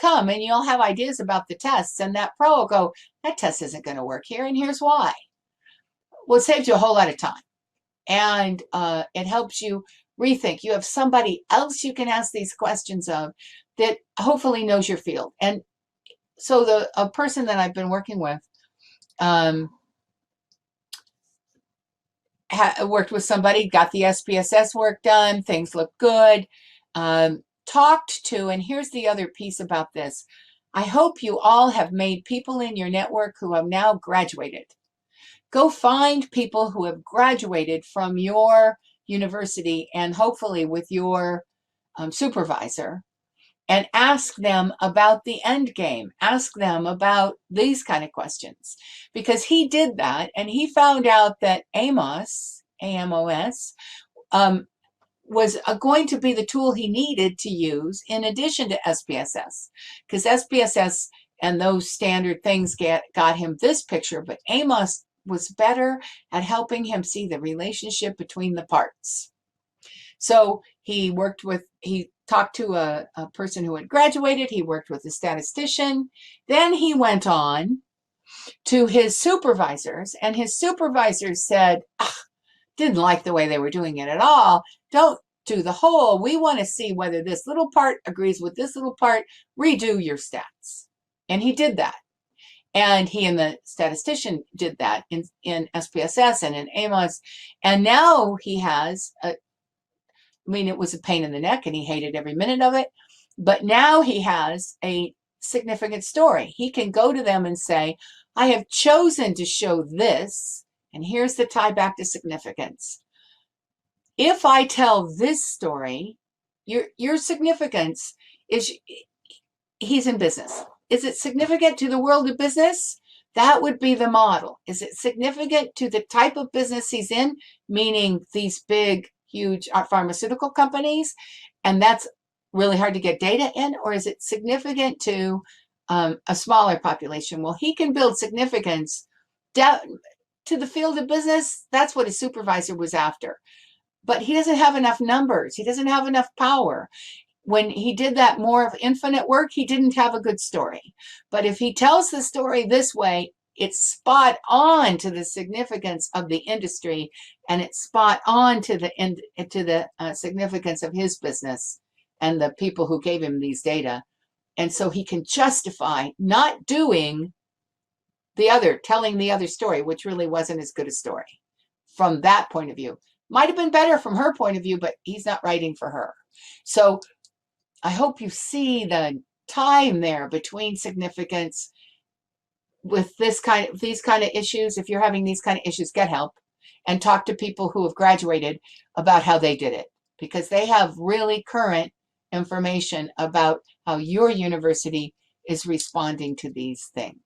come and you'll have ideas about the tests, and that pro will go, that test isn't going to work here, and here's why. Well, it saves you a whole lot of time, and it helps you rethink. You have somebody else you can ask these questions of that hopefully knows your field. And so a person that I've been working with worked with somebody, got the SPSS work done, things look good, talked to, and here's the other piece about this. I hope you all have made people in your network who have now graduated. Go find people who have graduated from your university and hopefully with your supervisor, and ask them about the end game. Ask them about these kind of questions, because he did that and he found out that AMOS, A-M-O-S, was going to be the tool he needed to use in addition to SPSS, because SPSS and those standard things got him this picture, but AMOS was better at helping him see the relationship between the parts. So he talked to a person who had graduated, he worked with a statistician, then he went on to his supervisors, and his supervisors said, didn't like the way they were doing it at all. Don't do the whole. We want to see whether this little part agrees with this little part. Redo your stats. And he did that. And he and the statistician did that in SPSS and in AMOS. And now he has, it was a pain in the neck and he hated every minute of it. But now he has a significant story. He can go to them and say, I have chosen to show this. And here's the tie back to significance. If I tell this story, your significance is, he's in business. Is it significant to the world of business? That would be the model. Is it significant to the type of business he's in, meaning these big, huge pharmaceutical companies, and that's really hard to get data in? Or is it significant to a smaller population? Well, he can build significance down to the field of business. That's what his supervisor was after. But he doesn't have enough numbers. He doesn't have enough power. When he did that more of infinite work, he didn't have a good story. But if he tells the story this way, it's spot on to the significance of the industry, and it's spot on to the significance of his business and the people who gave him these data. And so he can justify not doing telling the other story, which really wasn't as good a story from that point of view. Might have been better from her point of view, but he's not writing for her. So I hope you see the time there between significance with these kind of issues. If you're having these kind of issues, get help and talk to people who have graduated about how they did it, because they have really current information about how your university is responding to these things.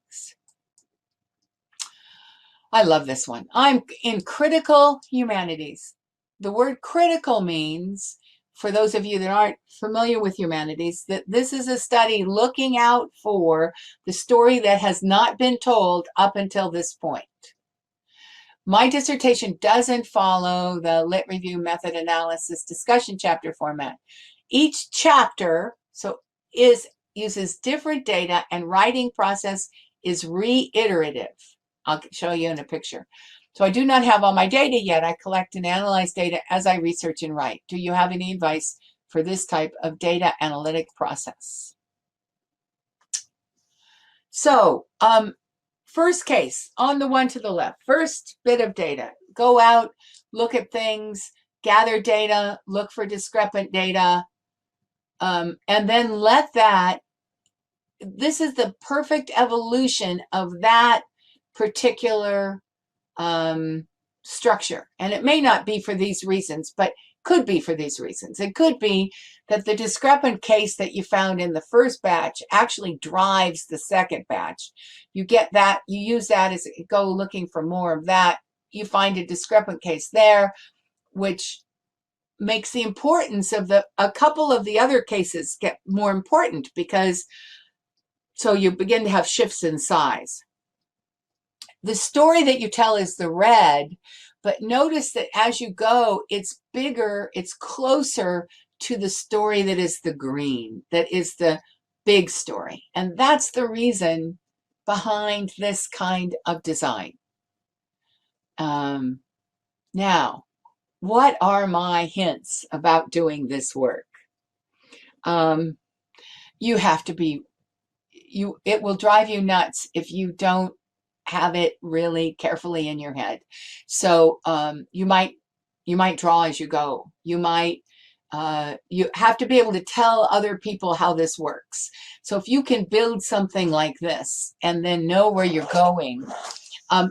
I love this one. I'm in critical humanities. The word critical means for those of you that aren't familiar with humanities, that this is a study looking out for the story that has not been told up until this point. My dissertation doesn't follow the lit review method analysis discussion chapter format. Each chapter uses different data, and writing process is reiterative. I'll show you in a picture. So I do not have all my data yet. I collect and analyze data as I research and write. Do you have any advice for this type of data analytic process? So, first case, on the one to the left, first bit of data. Go out, look at things, gather data, look for discrepant data, and then let that, this is the perfect evolution of that particular structure. And it may not be for these reasons, but could be for these reasons. It could be that the discrepant case that you found in the first batch actually drives the second batch. You get that, you use that as go looking for more of that. You find a discrepant case there, which makes the importance of a couple of the other cases get more important, because so you begin to have shifts in size. The story that you tell is the red, but notice that as you go, it's bigger, it's closer to the story that is the green, that is the big story. And that's the reason behind this kind of design. Now, what are my hints about doing this work? You have to be, it will drive you nuts if you don't have it really carefully in your head. So you might draw as you go. You might, you have to be able to tell other people how this works. So if you can build something like this and then know where you're going,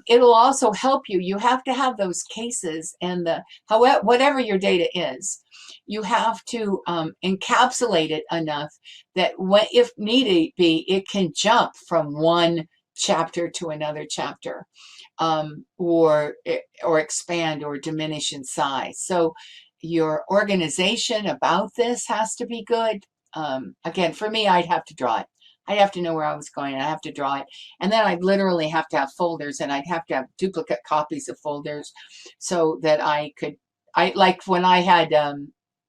it'll also help you. You have to have those cases and whatever your data is, you have to encapsulate it enough that if needed be, it can jump from one chapter to another chapter, or expand or diminish in size. So your organization about this has to be good. Again, for me, I'd have to draw it. I'd have to know where I was going. I have to draw it. And then I'd literally have to have folders, and I'd have to have duplicate copies of folders so that like when I had,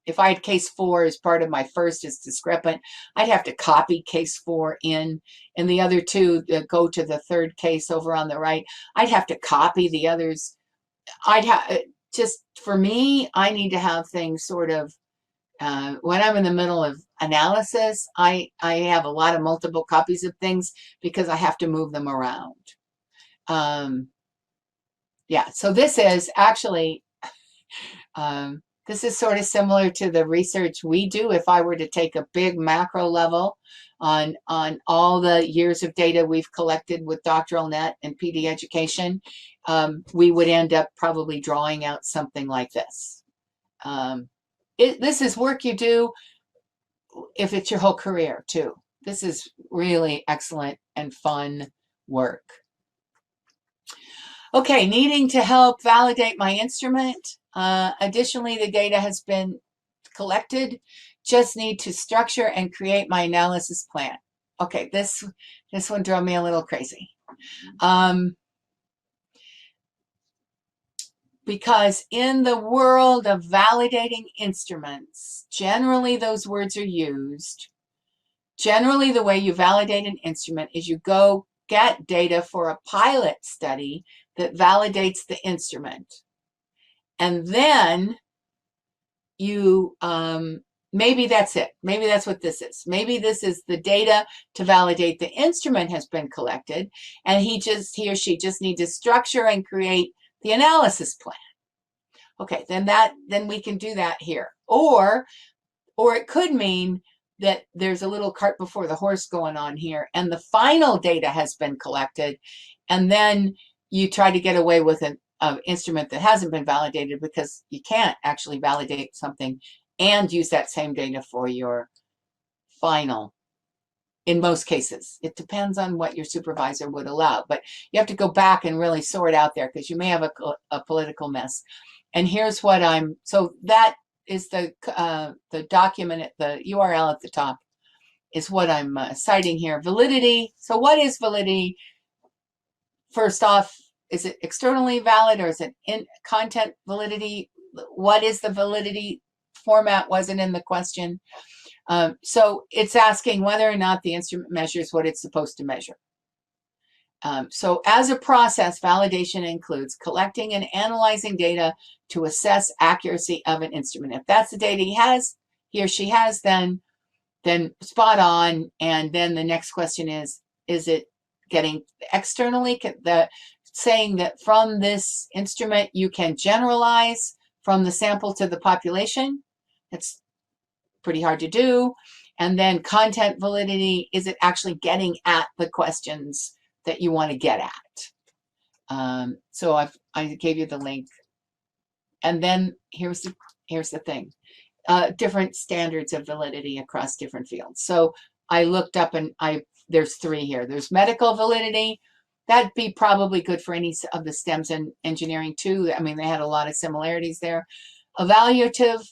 if I had case 4 as part of my first is discrepant, I'd have to copy case 4 in, and the other two go to the third case over on the right. I'd have to copy the others. Just for me, I need to have things sort of, when I'm in the middle of analysis, I have a lot of multiple copies of things because I have to move them around. Yeah, so this is actually, this is sort of similar to the research we do. If I were to take a big macro level on all the years of data we've collected with Doctoral Net and PD education, we would end up probably drawing out something like this. This is work you do if it's your whole career too. This is really excellent and fun work. Okay, needing to help validate my instrument. Additionally, the data has been collected. Just need to structure and create my analysis plan. Okay, this one drove me a little crazy. Because in the world of validating instruments, generally those words are used. Generally, the way you validate an instrument is you go get data for a pilot study that validates the instrument. And then you, maybe that's it. Maybe that's what this is. Maybe this is the data to validate the instrument has been collected, and he or she just needs to structure and create the analysis plan. Okay, then we can do that here. Or it could mean that there's a little cart before the horse going on here, and the final data has been collected, and then you try to get away with an instrument that hasn't been validated, because you can't actually validate something and use that same data for your final. In most cases, it depends on what your supervisor would allow, but you have to go back and really sort out there, because you may have a political mess. And here's what so that the document at the URL at the top is what I'm citing here. Validity. So what is validity? First off, is it externally valid or is it in content validity? What is the validity? Format wasn't in the question. So it's asking whether or not the instrument measures what it's supposed to measure. So as a process, validation includes collecting and analyzing data to assess accuracy of an instrument. If that's the data he or she has, then spot on. And then the next question is it getting externally, saying that from this instrument you can generalize from the sample to the population? It's pretty hard to do. And then content validity, is it actually getting at the questions that you want to get at? So I gave you the link. And then here's the thing. Different standards of validity across different fields. So I looked up and there's 3 here. There's medical validity. That'd be probably good for any of the STEMs and engineering too. I mean, they had a lot of similarities there. Evaluative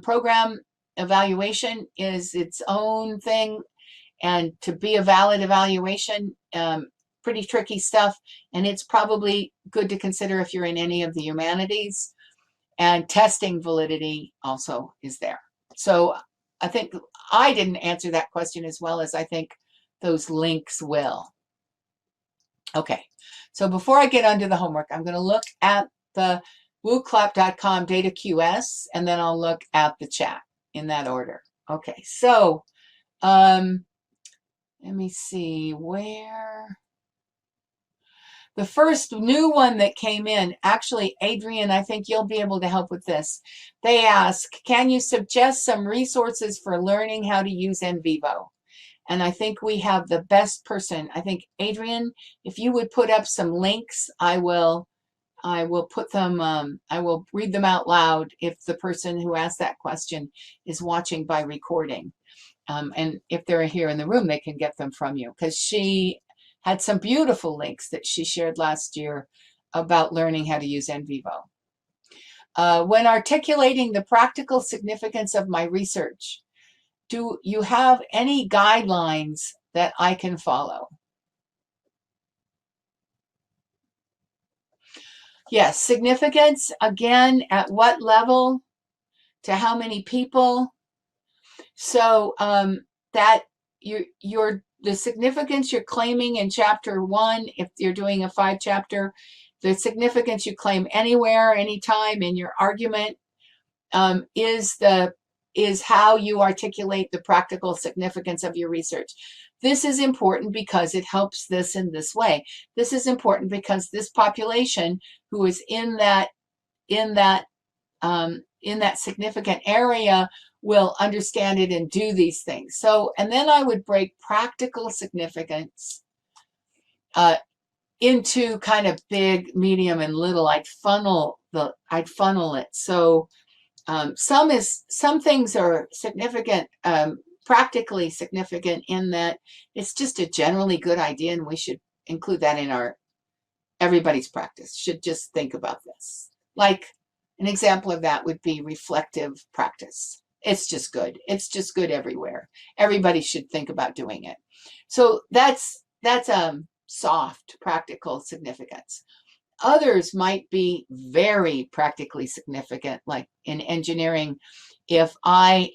program evaluation is its own thing. And to be a valid evaluation, pretty tricky stuff. And it's probably good to consider if you're in any of the humanities. And testing validity also is there. So I think I didn't answer that question as well as I think those links will. Okay, so before I get onto the homework, I'm going to look at the wooclap.com data QS, and then I'll look at the chat in that order. Okay, so let me see where. The first new one that came in, actually, Adrian, I think you'll be able to help with this. They ask, can you suggest some resources for learning how to use NVivo? And I think we have the best person. I think, Adrian, if you would put up some links, I will put them, I will read them out loud if the person who asked that question is watching by recording. And if they're here in the room, they can get them from you, because she had some beautiful links that she shared last year about learning how to use NVivo. When articulating the practical significance of my research, do you have any guidelines that I can follow? Yes, significance, again, at what level, to how many people? So that the significance you're claiming in chapter 1, if you're doing a 5-chapter, the significance you claim anywhere, anytime in your argument is how you articulate the practical significance of your research. This is important because it helps this in this way. This is important because this population who is in that significant area will understand it and do these things. So, and then I would break practical significance into kind of big, medium, and little. I'd funnel it. So some things are significant, practically significant in that it's just a generally good idea, and we should include that in everybody's practice. Should just think about this. Like an example of that would be reflective practice. It's just good. It's just good everywhere. Everybody should think about doing it. So that's soft, practical significance. Others might be very practically significant, like in engineering. If my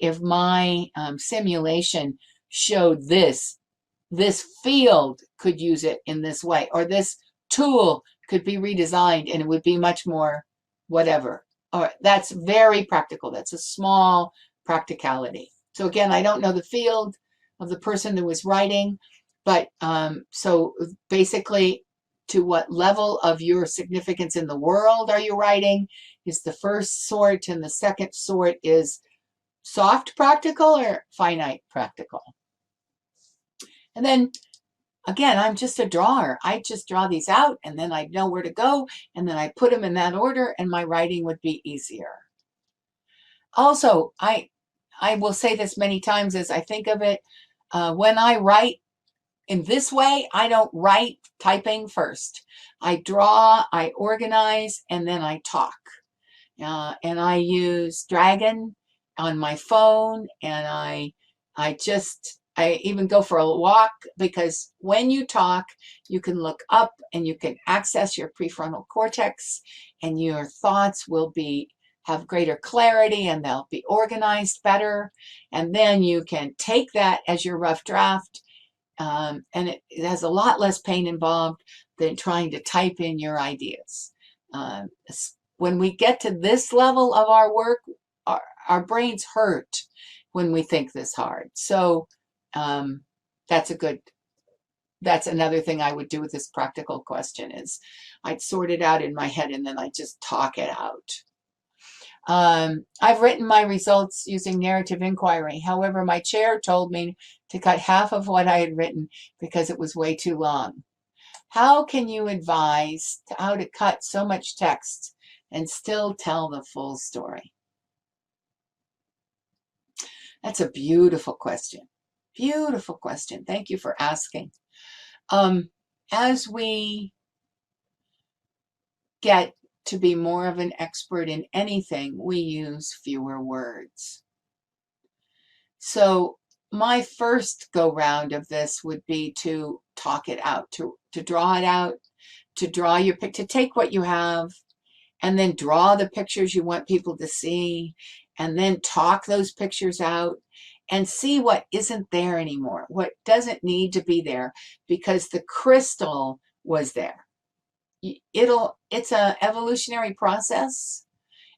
simulation showed this field could use it in this way, or this tool could be redesigned and it would be much more whatever. Or that's very practical. That's a small practicality. So again, I don't know the field of the person that was writing, but so basically, to what level of your significance in the world are you writing is the first sort, and the second sort is soft practical or finite practical. And then again, I'm just a drawer. I just draw these out, and then I know where to go, and then I put them in that order, and my writing would be easier. Also, I will say this many times as I think of it. When I write in this way, I don't write typing first. I draw, I organize, and then I talk. And I use Dragon on my phone, and I even go for a walk, because when you talk, you can look up and you can access your prefrontal cortex, and your thoughts will have greater clarity, and they'll be organized better. And then you can take that as your rough draft, and it has a lot less pain involved than trying to type in your ideas. When we get to this level of our work, our brains hurt when we think this hard. So that's another thing I would do with this practical question, is I'd sort it out in my head and then I'd just talk it out. I've written my results using narrative inquiry. However, my chair told me to cut half of what I had written because it was way too long. How can you advise how to cut so much text and still tell the full story? That's a beautiful question. Beautiful question. Thank you for asking. As we get to be more of an expert in anything, we use fewer words. So my first go round of this would be to talk it out, to draw it out, to draw to take what you have and then draw the pictures you want people to see, and then talk those pictures out and see what isn't there anymore, what doesn't need to be there, because the crystal was there. It's an evolutionary process.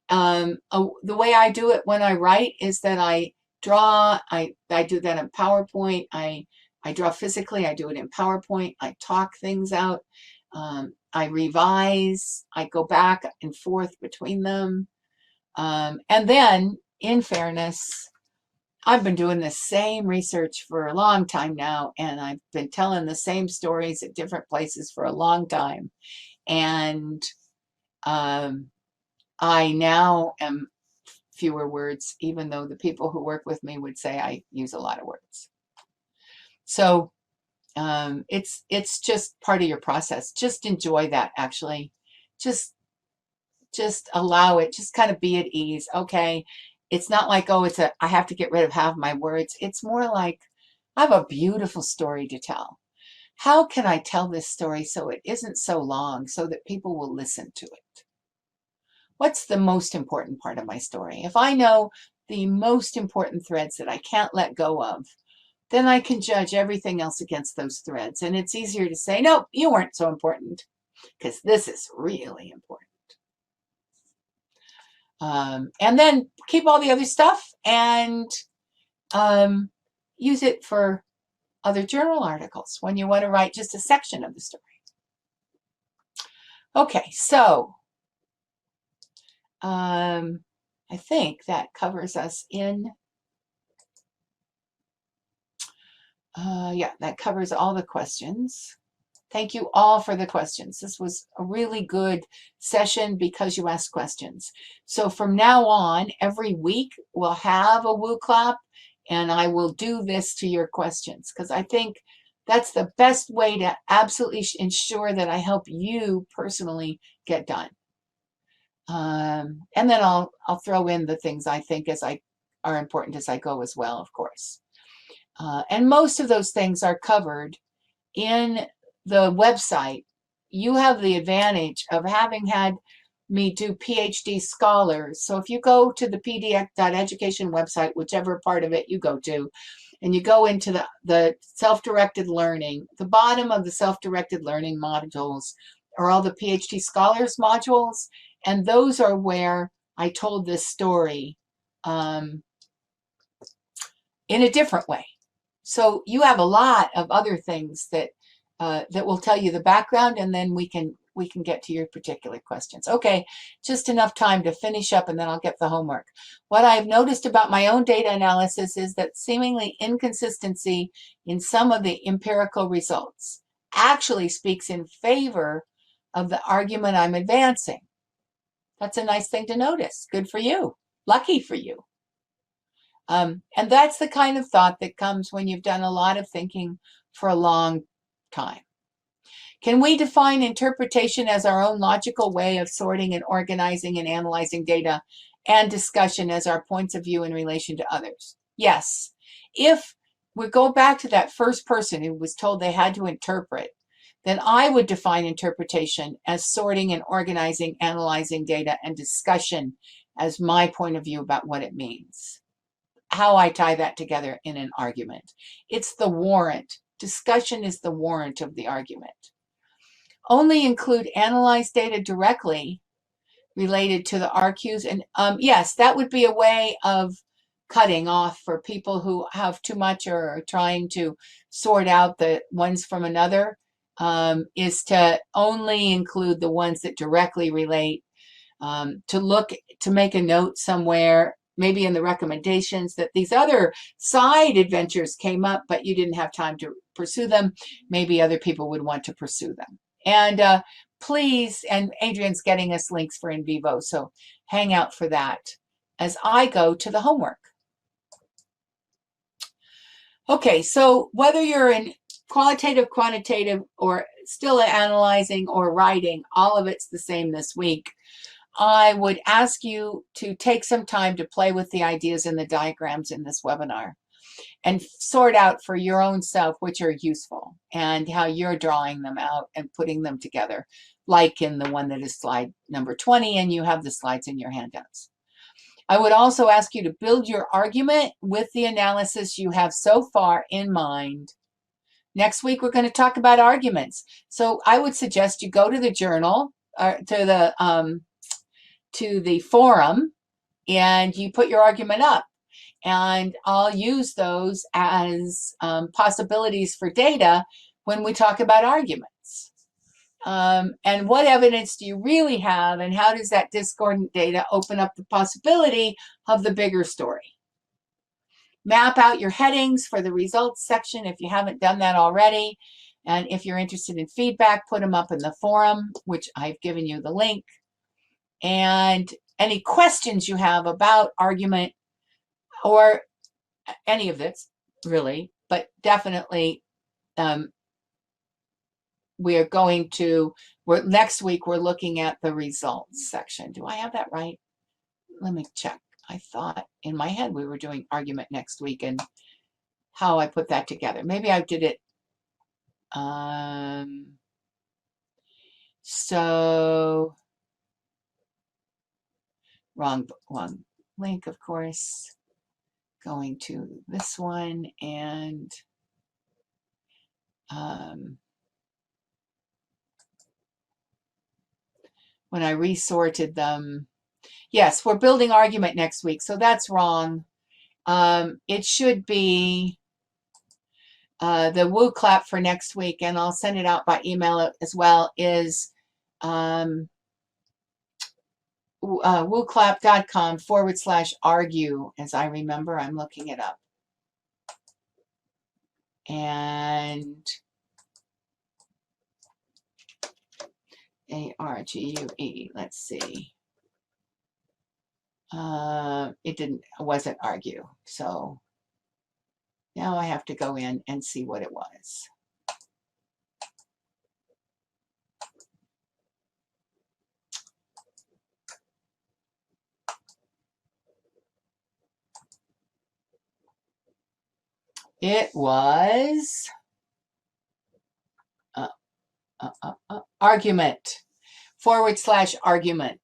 The way I do it when I write is that I draw, I do that in PowerPoint. I draw physically, I do it in PowerPoint. I talk things out. I revise, I go back and forth between them. And then, in fairness, I've been doing the same research for a long time now, and I've been telling the same stories at different places for a long time. And I now am fewer words, even though the people who work with me would say I use a lot of words. So it's just part of your process. Just enjoy that, actually. Just allow it. Just kind of be at ease. Okay. It's not like, oh, I have to get rid of half my words. It's more like, I have a beautiful story to tell. How can I tell this story so it isn't so long, so that people will listen to it? What's the most important part of my story? If I know the most important threads that I can't let go of, then I can judge everything else against those threads. And it's easier to say, no, you weren't so important, because this is really important. And then keep all the other stuff and use it for other journal articles when you want to write just a section of the story. Okay, so I think that covers us in, yeah, that covers all the questions. Thank you all for the questions. This was a really good session because you asked questions. So from now on, every week we'll have a woo clap, and I will do this to your questions, because I think that's the best way to absolutely ensure that I help you personally get done. And then I'll throw in the things I think are important as I go as well, of course. And most of those things are covered in the website. You have the advantage of having had me do PhD scholars. So if you go to the pdx.education website, whichever part of it you go to, and you go into the self-directed learning, the bottom of the self-directed learning modules are all the PhD scholars modules, and those are where I told this story in a different way. So you have a lot of other things that will tell you the background, and then we can get to your particular questions. Okay, just enough time to finish up, and then I'll get the homework. What I've noticed about my own data analysis is that seemingly inconsistency in some of the empirical results actually speaks in favor of the argument I'm advancing. That's a nice thing to notice. Good for you. Lucky for you. And that's the kind of thought that comes when you've done a lot of thinking for a long time. Can we define interpretation as our own logical way of sorting and organizing and analyzing data, and discussion as our points of view in relation to others? Yes. If we go back to that first person who was told they had to interpret, then I would define interpretation as sorting and organizing, analyzing data, and discussion as my point of view about what it means. How I tie that together in an argument. It's the warrant. Discussion is the warrant of the argument. Only include analyzed data directly related to the RQs. And yes, that would be a way of cutting off for people who have too much or are trying to sort out the ones from another, is to only include the ones that directly relate, to make a note somewhere, maybe in the recommendations, that these other side adventures came up, but you didn't have time to pursue them. Maybe other people would want to pursue them. And please, and Adrian's getting us links for In Vivo, so hang out for that as I go to the homework. Okay, so whether you're in qualitative, quantitative, or still analyzing or writing, all of it's the same this week. I would ask you to take some time to play with the ideas and the diagrams in this webinar and sort out for your own self which are useful and how you're drawing them out and putting them together, like in the one that is slide number 20, and you have the slides in your handouts. I would also ask you to build your argument with the analysis you have so far in mind. Next week, we're going to talk about arguments. So I would suggest you go to the journal, or to the forum, and you put your argument up. And I'll use those as possibilities for data when we talk about arguments. And what evidence do you really have, and how does that discordant data open up the possibility of the bigger story? Map out your headings for the results section if you haven't done that already. And if you're interested in feedback, put them up in the forum, which I've given you the link. And any questions you have about argument or any of this, really, but definitely next week we're looking at the results section. Do I have that right? Let me check. I thought in my head we were doing argument next week, and how I put that together. Maybe I did it. So wrong link, of course. Going to this one, and when I resorted them, yes, we're building argument next week, so that's wrong. It should be the woo clap for next week, and I'll send it out by email as well, is wooclap.com/argue, as I remember. I'm looking it up. And ARGUE, let's see. It wasn't argue. So now I have to go in and see what it was. It was argument, /argument.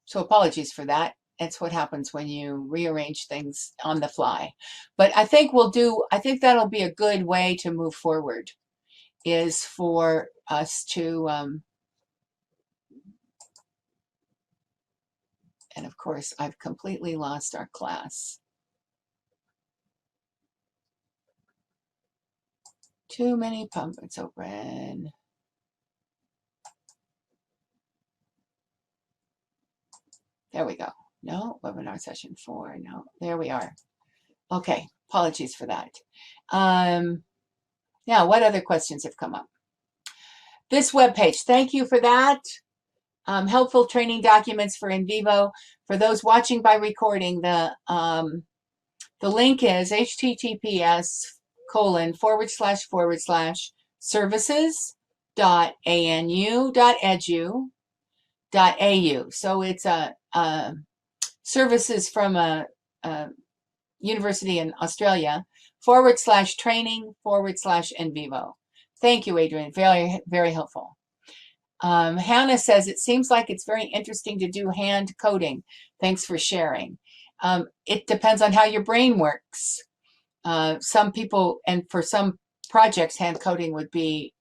So apologies for that. It's what happens when you rearrange things on the fly. But I think that'll be a good way to move forward, is for us to, and of course, I've completely lost our class. Too many pumpkins open. There we go. No, webinar session 4. No, there we are. Okay, apologies for that. Now, what other questions have come up? This webpage, thank you for that. Helpful training documents for In Vivo. For those watching by recording, the link is https:// services.anu.edu.au. So it's a services from a university in Australia /training/NVivo. Thank you, Adrian. Very, very helpful. Hannah says, it seems like it's very interesting to do hand coding. Thanks for sharing. It depends on how your brain works. Some people, and for some projects, hand coding would be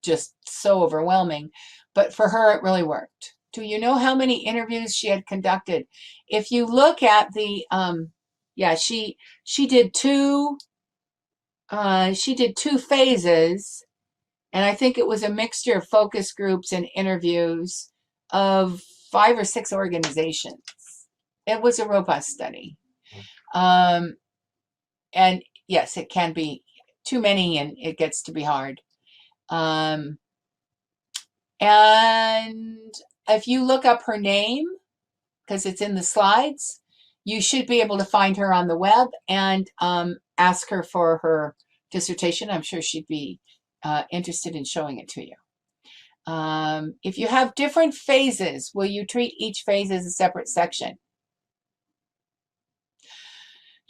just so overwhelming. But for her, it really worked. Do you know how many interviews she had conducted? If you look at the, yeah, she did two phases, and I think it was a mixture of focus groups and interviews of 5 or 6 organizations. It was a robust study. And yes, it can be too many and it gets to be hard. And if you look up her name, because it's in the slides, you should be able to find her on the web and ask her for her dissertation. I'm sure she'd be interested in showing it to you. If you have different phases, will you treat each phase as a separate section?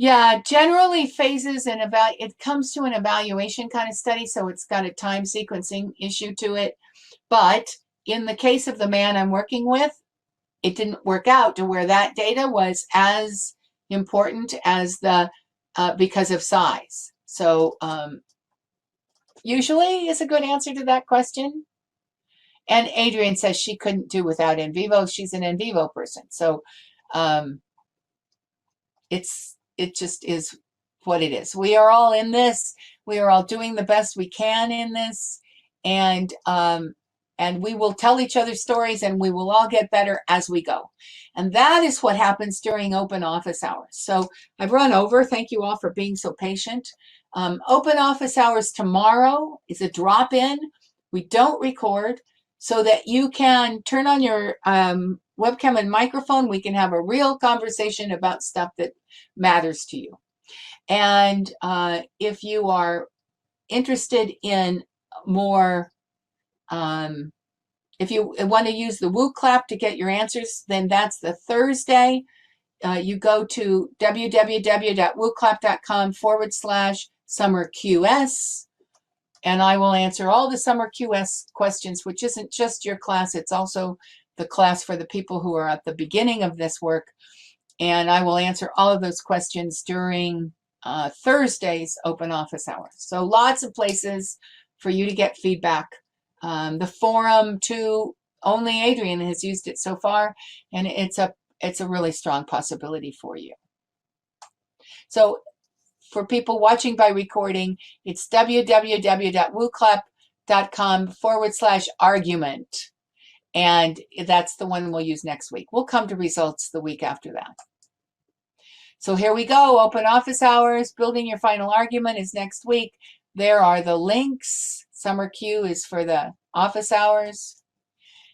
Yeah, generally phases and it comes to an evaluation kind of study, so it's got a time sequencing issue to it. But in the case of the man I'm working with, it didn't work out to where that data was as important as the because of size. So usually is a good answer to that question. And Adrian says she couldn't do without NVivo. She's an NVivo person. So it just is what it is. We are all in this. We are all doing the best we can in this. And we will tell each other stories and we will all get better as we go. And that is what happens during open office hours. So I've run over. Thank you all for being so patient. Open office hours tomorrow is a drop-in. We don't record so that you can turn on your webcam and microphone. We can have a real conversation about stuff that matters to you. And if you are interested in more, if you want to use the WooClap to get your answers, then that's the Thursday. You go to www.wooclap.com/summerQS, and I will answer all the summer QS questions, which isn't just your class, it's also the class for the people who are at the beginning of this work. And I will answer all of those questions during Thursday's open office hours. So lots of places for you to get feedback. The forum too, only Adrian has used it so far, and it's a really strong possibility for you. So for people watching by recording, it's www.wooclap.com/argument. And that's the one we'll use next week. We'll come to results the week after that. So here we go, open office hours, building your final argument is next week. There are the links. Summer Q is for the office hours.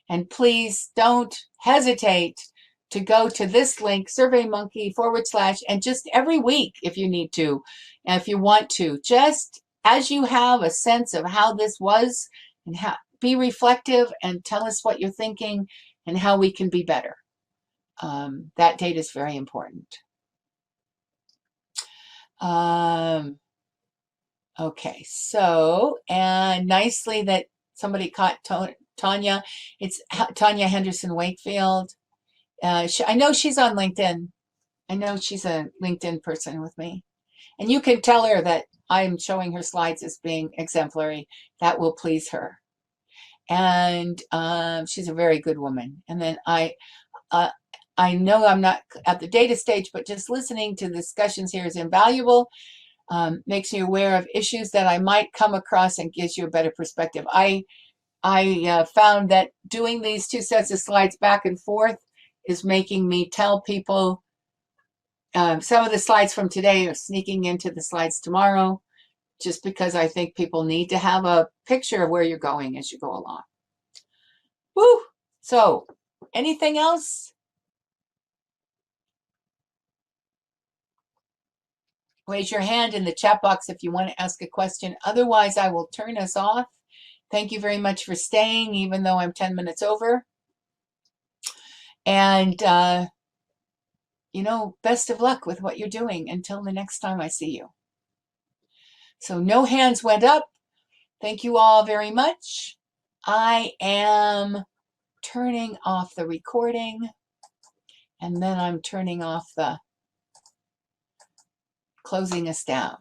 And please don't hesitate to go to this link, SurveyMonkey / and just every week if you need to, and if you want to, just as you have a sense of how this was, and be reflective and tell us what you're thinking and how we can be better. That data is very important. Okay, so, and nicely that somebody caught Tanya. It's Tanya Henderson Wakefield. I know she's on LinkedIn. I know she's a LinkedIn person with me. And you can tell her that I'm showing her slides as being exemplary. That will please her. And she's a very good woman. And then I know I'm not at the data stage, but just listening to the discussions here is invaluable. Makes me aware of issues that I might come across and gives you a better perspective. I found that doing these 2 sets of slides back and forth is making me tell people some of the slides from today are sneaking into the slides tomorrow, just because I think people need to have a picture of where you're going as you go along. Woo! So, anything else? Raise your hand in the chat box if you want to ask a question. Otherwise, I will turn us off. Thank you very much for staying, even though I'm 10 minutes over. And, best of luck with what you're doing until the next time I see you. So no hands went up. Thank you all very much. I am turning off the recording, and then I'm turning off the closing us down.